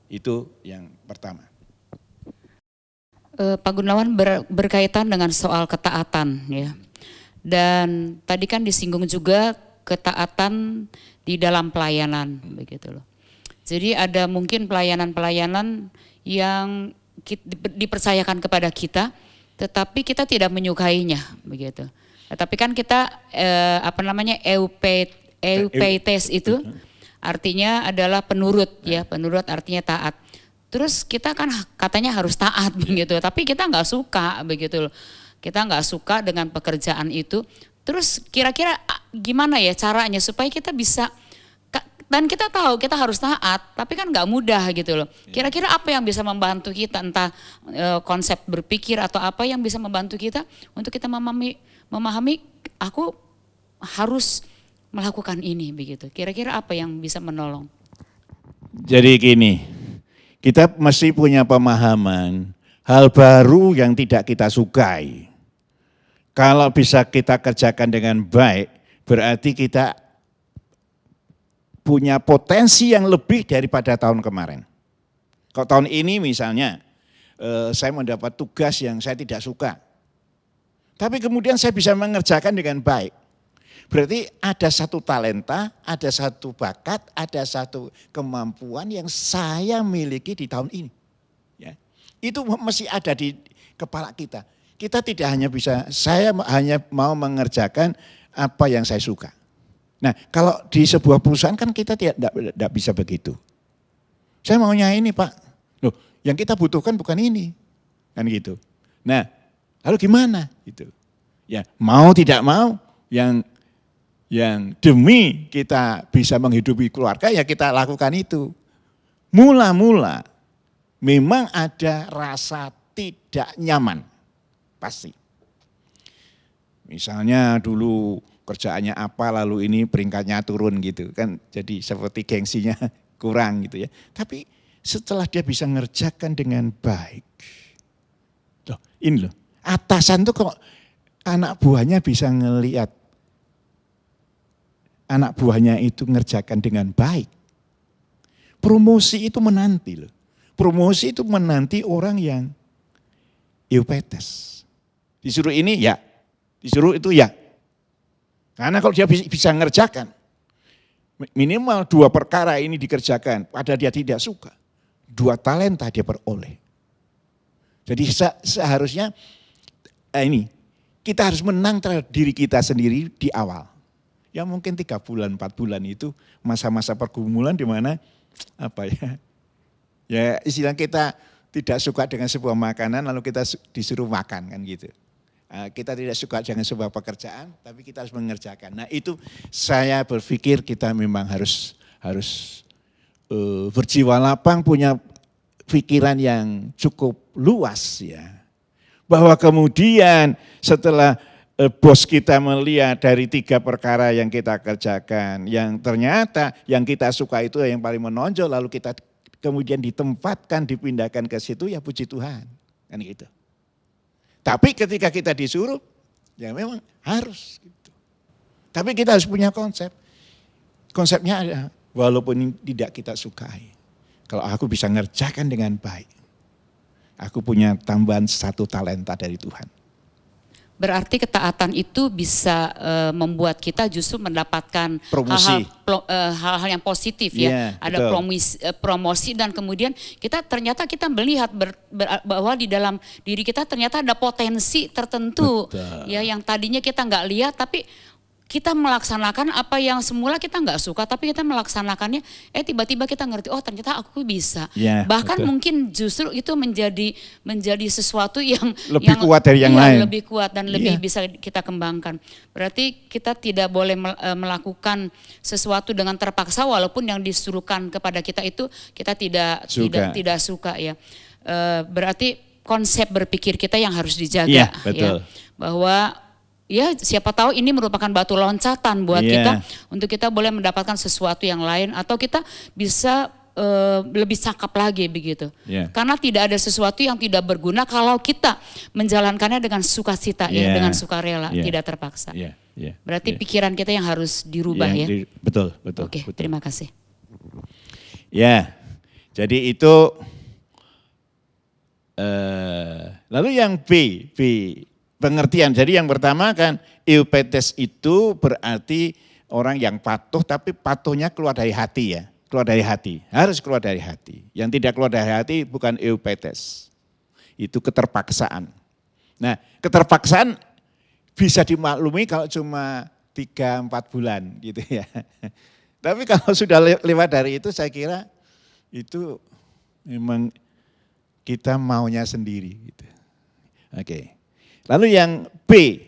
Itu yang pertama. Pak Gunawan berkaitan dengan soal ketaatan ya. Dan tadi kan disinggung juga ketaatan di dalam pelayanan begitu loh. Jadi ada mungkin pelayanan-pelayanan yang dipercayakan kepada kita, tetapi kita tidak menyukainya begitu. Tapi kan kita eupetes itu artinya adalah penurut ya, penurut artinya taat. Terus kita kan katanya harus taat begitu, tapi kita nggak suka begitu loh. Kita nggak suka dengan pekerjaan itu. Terus kira-kira gimana ya caranya supaya kita bisa, dan kita tahu kita harus taat, tapi kan nggak mudah gitu loh. Kira-kira apa yang bisa membantu kita, entah konsep berpikir atau apa yang bisa membantu kita untuk kita memahami aku harus melakukan ini begitu. Kira-kira apa yang bisa menolong? Jadi gini, kita mesti punya pemahaman hal baru yang tidak kita sukai. Kalau bisa kita kerjakan dengan baik, berarti kita punya potensi yang lebih daripada tahun kemarin. Kalau tahun ini misalnya, saya mendapat tugas yang saya tidak suka. Tapi kemudian saya bisa mengerjakan dengan baik. Berarti ada satu talenta, ada satu bakat, ada satu kemampuan yang saya miliki di tahun ini. Ya. Itu mesti ada di kepala kita. kita tidak hanya bisa, saya hanya mau mengerjakan apa yang saya suka. Nah kalau di sebuah perusahaan kan kita tidak bisa begitu. Saya maunya ini Pak, loh yang kita butuhkan bukan ini, kan gitu. Nah lalu gimana gitu? Ya mau tidak mau yang demi kita bisa menghidupi keluarga ya kita lakukan itu. Mula-mula memang ada rasa tidak nyaman, pasti. Misalnya dulu kerjaannya apa lalu ini peringkatnya turun gitu kan, jadi seperti gengsinya kurang gitu ya. Tapi setelah dia bisa ngerjakan dengan baik, loh ini loh, atasan tuh kok anak buahnya bisa ngelihat anak buahnya itu ngerjakan dengan baik. Promosi itu menanti loh. Promosi itu menanti orang yang eupetes. Disuruh ini ya, disuruh itu ya. Karena kalau dia bisa ngerjakan, minimal 2 perkara ini dikerjakan, padahal dia tidak suka. 2 talenta dia peroleh. Jadi seharusnya ini, kita harus menang terhadap diri kita sendiri di awal. Ya mungkin 3 bulan, 4 bulan itu masa-masa pergumulan di mana apa ya, ya istilah kita tidak suka dengan sebuah makanan lalu kita disuruh makan kan gitu. Kita tidak suka dengan sebuah pekerjaan tapi kita harus mengerjakan. Nah itu saya berpikir kita memang harus berjiwa lapang, punya pikiran yang cukup luas ya. Bahwa kemudian setelah bos kita melihat dari 3 perkara yang kita kerjakan, yang ternyata yang kita suka itu yang paling menonjol, lalu kita kemudian ditempatkan, dipindahkan ke situ, ya puji Tuhan, kan gitu. Tapi ketika kita disuruh, ya memang harus gitu. Tapi kita harus punya konsep. Konsepnya ada, walaupun tidak kita sukai. Kalau aku bisa ngerjakan dengan baik, aku punya tambahan 1 talenta dari Tuhan. Berarti ketaatan itu bisa membuat kita justru mendapatkan hal-hal yang positif ya. Ada promosi dan kemudian ternyata kita melihat bahwa di dalam diri kita ternyata ada potensi tertentu. Betul. Ya yang tadinya kita nggak lihat tapi kita melaksanakan apa yang semula kita nggak suka tapi kita melaksanakannya, tiba-tiba kita ngerti, oh ternyata aku bisa. Ya, bahkan betul. Mungkin justru itu menjadi sesuatu yang lebih kuat dari yang lain. Lebih kuat dan lebih bisa kita kembangkan. Berarti kita tidak boleh melakukan sesuatu dengan terpaksa walaupun yang disuruhkan kepada kita itu kita tidak suka ya. Berarti konsep berpikir kita yang harus dijaga betul. Ya. Bahwa ya siapa tahu ini merupakan batu loncatan buat kita untuk kita boleh mendapatkan sesuatu yang lain atau kita bisa lebih cakap lagi begitu. Karena tidak ada sesuatu yang tidak berguna kalau kita menjalankannya dengan sukacita dengan sukarela, tidak terpaksa. Berarti pikiran kita yang harus dirubah ya. Betul. Oke, betul. Terima kasih. Ya, jadi itu lalu yang B. Pengertian, jadi yang pertama kan eupetes itu berarti orang yang patuh tapi patuhnya keluar dari hati ya. Keluar dari hati, harus keluar dari hati. Yang tidak keluar dari hati bukan eupetes, itu keterpaksaan. Nah keterpaksaan bisa dimaklumi kalau cuma 3-4 bulan gitu ya. Tapi kalau sudah lewat dari itu saya kira itu memang kita maunya sendiri gitu. Oke. Lalu yang B,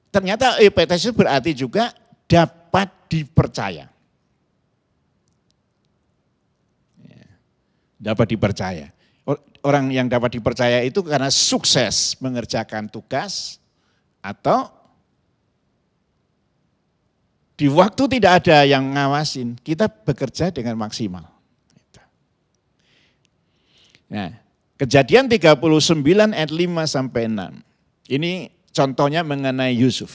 ternyata eupetes itu berarti juga dapat dipercaya. Dapat dipercaya. Orang yang dapat dipercaya itu karena sukses mengerjakan tugas atau di waktu tidak ada yang ngawasin, kita bekerja dengan maksimal. Nah, Kejadian 39 ayat 5 sampai 6. Ini contohnya mengenai Yusuf.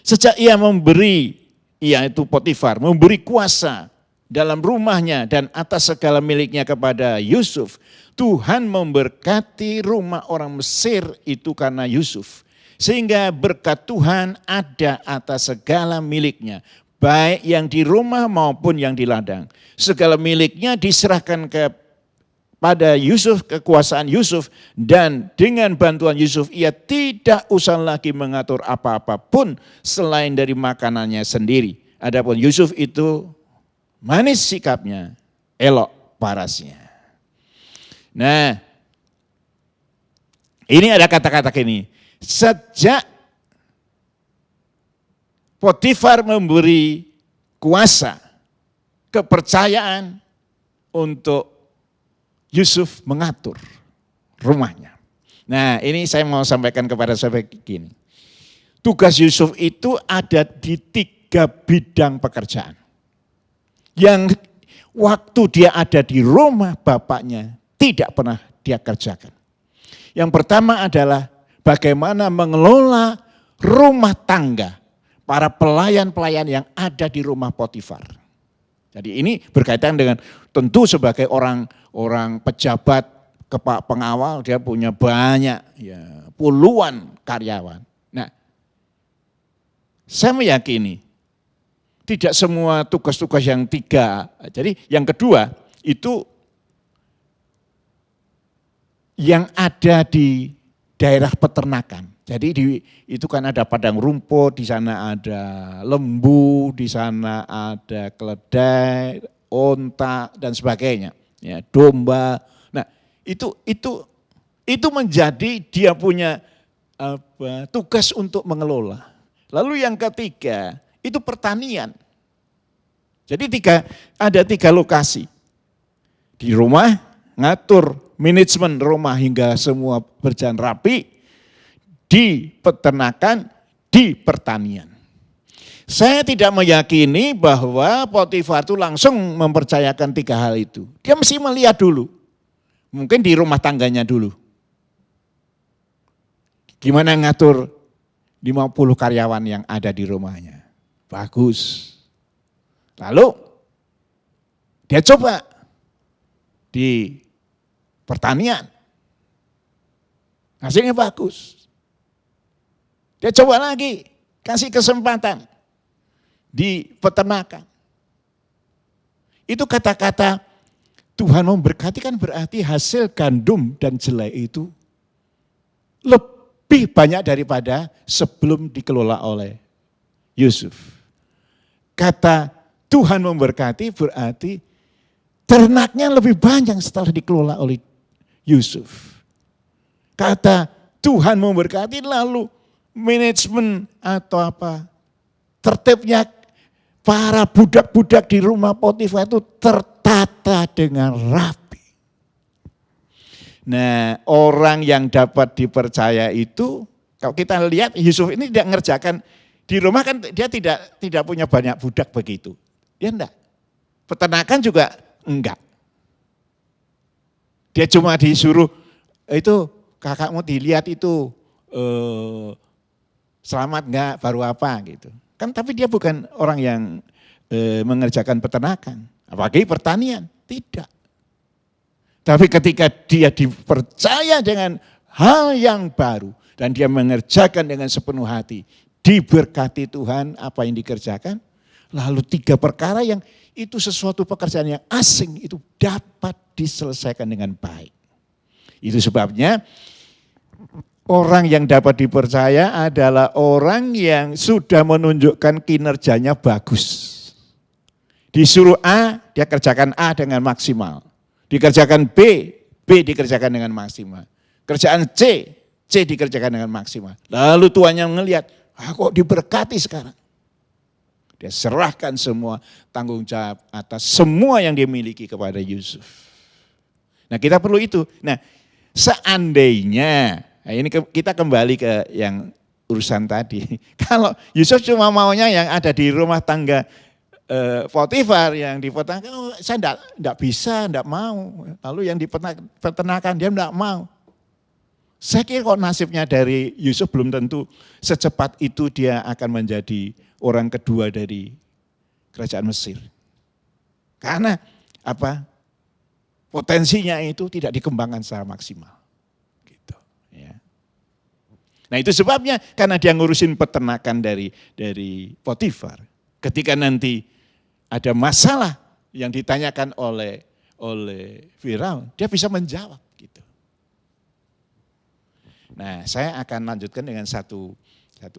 Sejak ia memberi, yaitu Potifar, memberi kuasa dalam rumahnya dan atas segala miliknya kepada Yusuf, Tuhan memberkati rumah orang Mesir itu karena Yusuf. Sehingga berkat Tuhan ada atas segala miliknya, baik yang di rumah maupun yang di ladang. Segala miliknya diserahkan pada Yusuf, kekuasaan Yusuf, dan dengan bantuan Yusuf ia tidak usah lagi mengatur apa-apapun selain dari makanannya sendiri. Adapun Yusuf itu manis sikapnya, elok parasnya. Nah, ini ada kata-kata gini, sejak Potifar memberi kuasa, kepercayaan untuk Yusuf mengatur rumahnya. Nah, ini saya mau sampaikan kepada saudara begini. Tugas Yusuf itu ada di 3 bidang pekerjaan. Yang waktu dia ada di rumah bapaknya tidak pernah dia kerjakan. Yang pertama adalah bagaimana mengelola rumah tangga para pelayan-pelayan yang ada di rumah Potifar. Jadi ini berkaitan dengan tentu sebagai orang pejabat pengawal, dia punya banyak, ya, puluhan karyawan. Nah, saya meyakini tidak semua tugas-tugas yang 3. Jadi yang kedua itu yang ada di daerah peternakan. Jadi itu kan ada padang rumput, di sana ada lembu, di sana ada keledai, onta dan sebagainya, ya, domba. Nah, itu menjadi dia punya tugas untuk mengelola. Lalu yang ketiga itu pertanian. Jadi ada 3 lokasi. Di rumah ngatur manajemen rumah hingga semua berjalan rapi. Di peternakan, di pertanian. Saya tidak meyakini bahwa Potifar itu langsung mempercayakan 3 hal itu. Dia mesti melihat dulu. Mungkin di rumah tangganya dulu. Gimana ngatur 50 karyawan yang ada di rumahnya. Bagus. Lalu dia coba di pertanian. Hasilnya bagus. Dia coba lagi, kasih kesempatan di peternakan. Itu kata-kata Tuhan memberkati kan berarti hasil gandum dan jelai itu lebih banyak daripada sebelum dikelola oleh Yusuf. Kata Tuhan memberkati berarti ternaknya lebih banyak setelah dikelola oleh Yusuf. Kata Tuhan memberkati lalu manajemen atau apa, tertibnya para budak-budak di rumah Potifar itu tertata dengan rapi. Nah, orang yang dapat dipercaya itu, kalau kita lihat Yusuf ini tidak mengerjakan, di rumah kan dia tidak punya banyak budak begitu. Dia enggak. Peternakan juga enggak. Dia cuma disuruh, itu kakakmu dilihat itu, selamat enggak, baru apa gitu. Kan tapi dia bukan orang yang mengerjakan peternakan, apalagi pertanian, tidak. Tapi ketika dia dipercaya dengan hal yang baru dan dia mengerjakan dengan sepenuh hati, diberkati Tuhan apa yang dikerjakan, lalu 3 perkara yang itu sesuatu pekerjaan yang asing itu dapat diselesaikan dengan baik. Itu sebabnya orang yang dapat dipercaya adalah orang yang sudah menunjukkan kinerjanya bagus. Disuruh A, dia kerjakan A dengan maksimal. Dikerjakan B, B dikerjakan dengan maksimal. Kerjaan C, C dikerjakan dengan maksimal. Lalu Tuhan yang melihat, kok diberkati sekarang. Dia serahkan semua tanggung jawab atas semua yang dia miliki kepada Yusuf. Nah, kita perlu itu. Nah, seandainya, nah ini kita kembali ke yang urusan tadi. Kalau Yusuf cuma maunya yang ada di rumah tangga Potifar, yang di peternakan, saya enggak bisa, enggak mau. Lalu yang di peternakan dia enggak mau. Saya kira kok nasibnya dari Yusuf belum tentu secepat itu dia akan menjadi orang kedua dari kerajaan Mesir. Karena apa? Potensinya itu tidak dikembangkan secara maksimal. Gitu, ya. Nah itu sebabnya karena dia ngurusin peternakan dari Potifar. Ketika nanti ada masalah yang ditanyakan oleh oleh Firaun, dia bisa menjawab gitu. Nah, saya akan lanjutkan dengan satu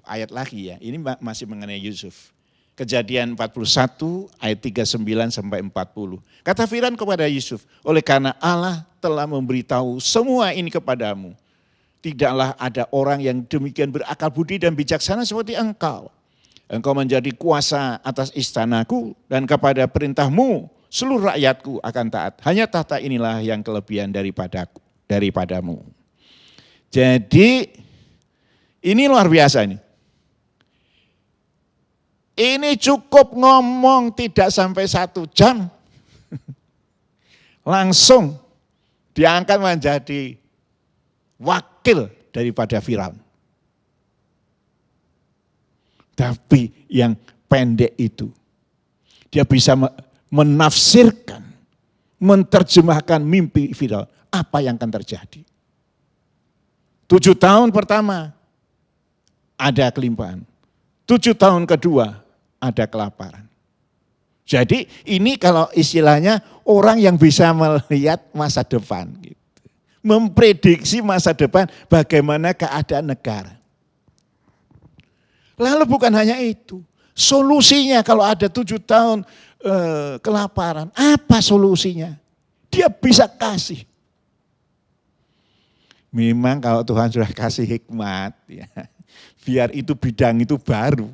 ayat lagi ya. Ini masih mengenai Yusuf. Kejadian 41 ayat 39 sampai 40. Kata Firaun kepada Yusuf, oleh karena Allah telah memberitahu semua ini kepadamu, tidaklah ada orang yang demikian berakal budi dan bijaksana seperti engkau. Engkau menjadi kuasa atas istanaku dan kepada perintahmu seluruh rakyatku akan taat. Hanya tahta inilah yang kelebihan daripadamu. Jadi ini luar biasa ini. Ini cukup ngomong tidak sampai 1 jam. Langsung diangkat menjadi wakil daripada Firaun. Tapi yang pendek itu, dia bisa menafsirkan, menerjemahkan mimpi Firaun. Apa yang akan terjadi? 7 tahun pertama ada kelimpahan. 7 tahun kedua ada kelaparan. Jadi ini kalau istilahnya orang yang bisa melihat masa depan. Gitu. Memprediksi masa depan bagaimana keadaan negara. Lalu bukan hanya itu. Solusinya kalau ada 7 tahun kelaparan. Apa solusinya? Dia bisa kasih. Memang kalau Tuhan sudah kasih hikmat, ya, biar itu bidang itu baru.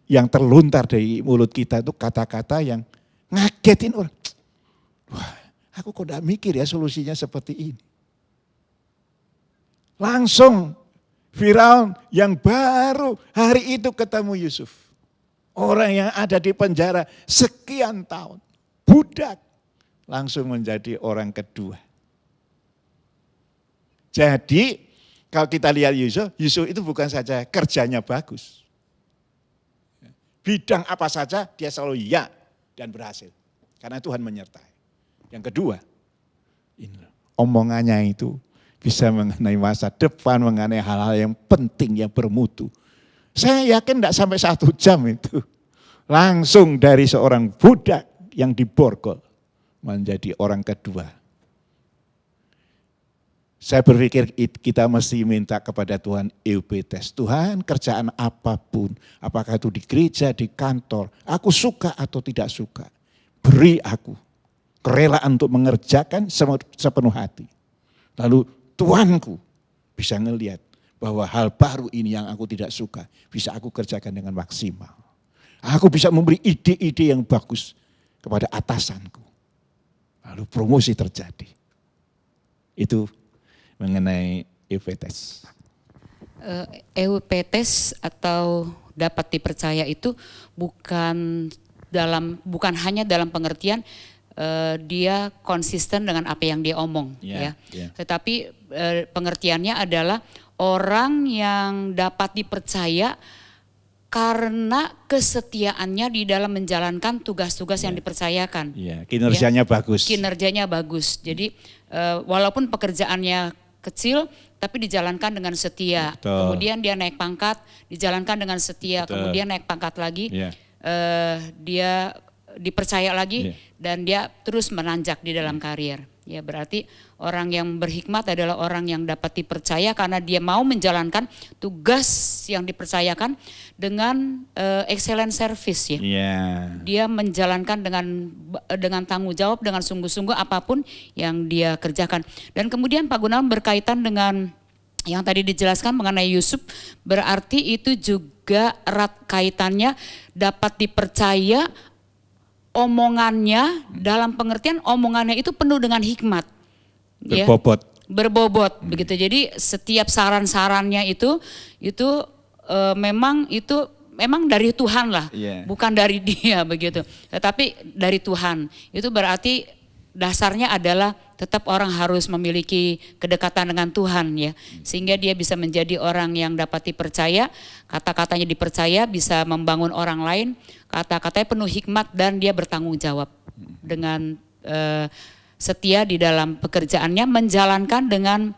Yang terlontar dari mulut kita itu kata-kata yang ngagetin orang. Wah, aku kok gak mikir ya solusinya seperti ini. Langsung Firaun yang baru hari itu ketemu Yusuf. Orang yang ada di penjara sekian tahun. Budak. Langsung menjadi orang kedua. Jadi kalau kita lihat Yusuf itu bukan saja kerjanya bagus. Bidang apa saja dia selalu ya dan berhasil. Karena Tuhan menyertai. Yang kedua, omongannya itu bisa mengenai masa depan, mengenai hal-hal yang penting, yang bermutu. Saya yakin tidak sampai 1 jam itu. Langsung dari seorang budak yang diborgol menjadi orang kedua. Saya berpikir kita mesti minta kepada Tuhan eupetes. Tuhan, kerjaan apapun, apakah itu di gereja, di kantor, aku suka atau tidak suka. Beri aku kerelaan untuk mengerjakan sepenuh hati. Lalu Tuanku bisa ngelihat bahwa hal baru ini yang aku tidak suka bisa aku kerjakan dengan maksimal. Aku bisa memberi ide-ide yang bagus kepada atasanku. Lalu promosi terjadi. Itu mengenai eupetes. Eupetes atau dapat dipercaya itu bukan hanya dalam pengertian dia konsisten dengan apa yang dia omong, ya. Tetapi pengertiannya adalah orang yang dapat dipercaya karena kesetiaannya di dalam menjalankan tugas-tugas yang dipercayakan. Kinerjanya bagus. Kinerjanya bagus. Jadi walaupun pekerjaannya kecil, tapi dijalankan dengan setia. Betul. Kemudian dia naik pangkat, dijalankan dengan setia. Betul. Kemudian naik pangkat lagi, dia dipercaya lagi, dan dia terus menanjak di dalam karier. Ya, berarti orang yang berhikmat adalah orang yang dapat dipercaya karena dia mau menjalankan tugas yang dipercayakan dengan excellent service, ya. Dia menjalankan dengan tanggung jawab, dengan sungguh-sungguh apapun yang dia kerjakan. Dan kemudian Pak Gunawan berkaitan dengan yang tadi dijelaskan mengenai Yusuf, berarti itu juga erat kaitannya dapat dipercaya. Omongannya dalam pengertian omongannya itu penuh dengan hikmat, berbobot begitu. Jadi setiap saran-sarannya itu memang dari Tuhan lah, bukan dari dia begitu. Tetapi dari Tuhan. Itu berarti dasarnya adalah tetap orang harus memiliki kedekatan dengan Tuhan, ya, sehingga dia bisa menjadi orang yang dapat dipercaya. Kata-katanya dipercaya, bisa membangun orang lain. Kata-katanya penuh hikmat dan dia bertanggung jawab dengan setia di dalam pekerjaannya, menjalankan dengan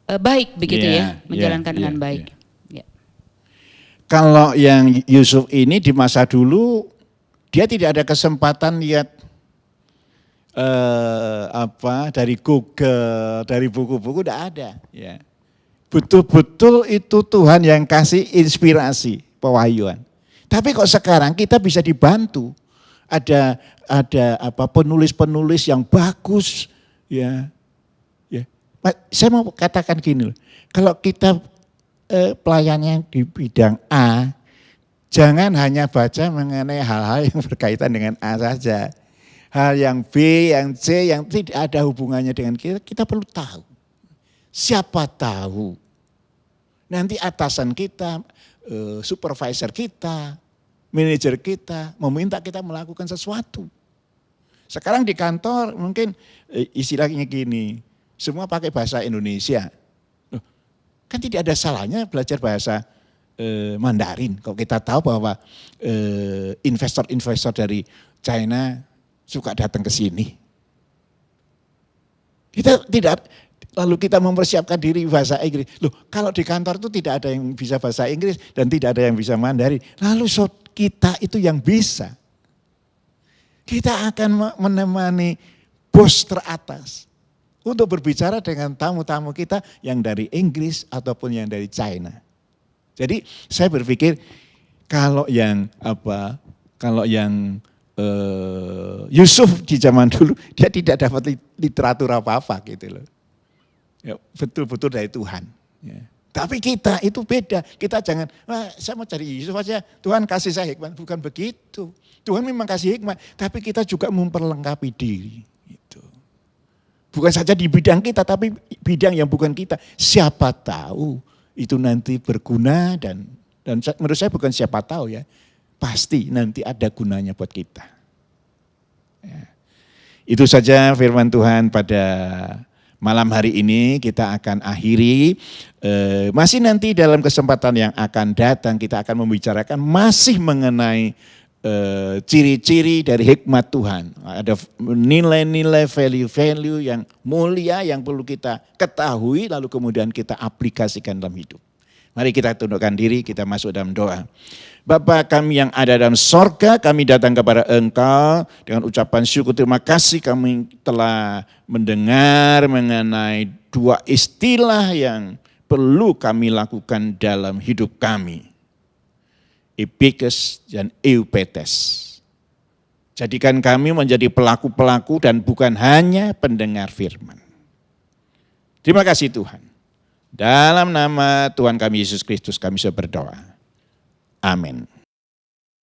baik begitu, menjalankan dengan baik. Kalau yang Yusuf ini di masa dulu dia tidak ada kesempatan lihat dari Google, dari buku-buku tidak ada. Ya. Betul-betul itu Tuhan yang kasih inspirasi, pewahyuan. Tapi kok sekarang kita bisa dibantu. Ada penulis-penulis yang bagus, ya. Ya. Saya mau katakan gini loh. Kalau kita pelayannya di bidang A, jangan hanya baca mengenai hal-hal yang berkaitan dengan A saja. Hal yang B, yang C, yang tidak ada hubungannya dengan kita perlu tahu. Siapa tahu nanti atasan kita, supervisor kita, manajer kita meminta kita melakukan sesuatu. Sekarang di kantor mungkin istilahnya gini, semua pakai bahasa Indonesia. Loh, kan tidak ada salahnya belajar bahasa Mandarin. Kalau kita tahu bahwa investor-investor dari China suka datang ke sini. Kita tidak, lalu kita mempersiapkan diri bahasa Inggris. Loh, kalau di kantor itu tidak ada yang bisa bahasa Inggris dan tidak ada yang bisa Mandarin. Lalu kita itu yang bisa. Kita akan menemani bos teratas untuk berbicara dengan tamu-tamu kita yang dari Inggris ataupun yang dari China. Jadi saya berpikir kalau yang Yusuf di zaman dulu dia tidak dapat literatur apa-apa gitu loh. Ya, betul-betul dari Tuhan. Ya. Tapi kita itu beda. Kita jangan, saya mau cari Yusuf aja, Tuhan kasih saya hikmat. Bukan begitu. Tuhan memang kasih hikmat, tapi kita juga memperlengkapi diri. Gitu. Bukan saja di bidang kita, tapi bidang yang bukan kita. Siapa tahu itu nanti berguna dan menurut saya bukan siapa tahu ya. Pasti nanti ada gunanya buat kita. Ya. Itu saja firman Tuhan pada malam hari ini. Kita akan akhiri. Masih nanti dalam kesempatan yang akan datang kita akan membicarakan masih mengenai ciri-ciri dari hikmat Tuhan. Ada nilai-nilai, value-value yang mulia yang perlu kita ketahui lalu kemudian kita aplikasikan dalam hidup. Mari kita tundukkan diri, kita masuk dalam doa. Bapa kami yang ada dalam sorga, kami datang kepada Engkau dengan ucapan syukur terima kasih kami telah mendengar mengenai dua istilah yang perlu kami lakukan dalam hidup kami. Epikes dan eupetes. Jadikan kami menjadi pelaku-pelaku dan bukan hanya pendengar firman. Terima kasih Tuhan. Dalam nama Tuhan kami Yesus Kristus kami berdoa. Amin.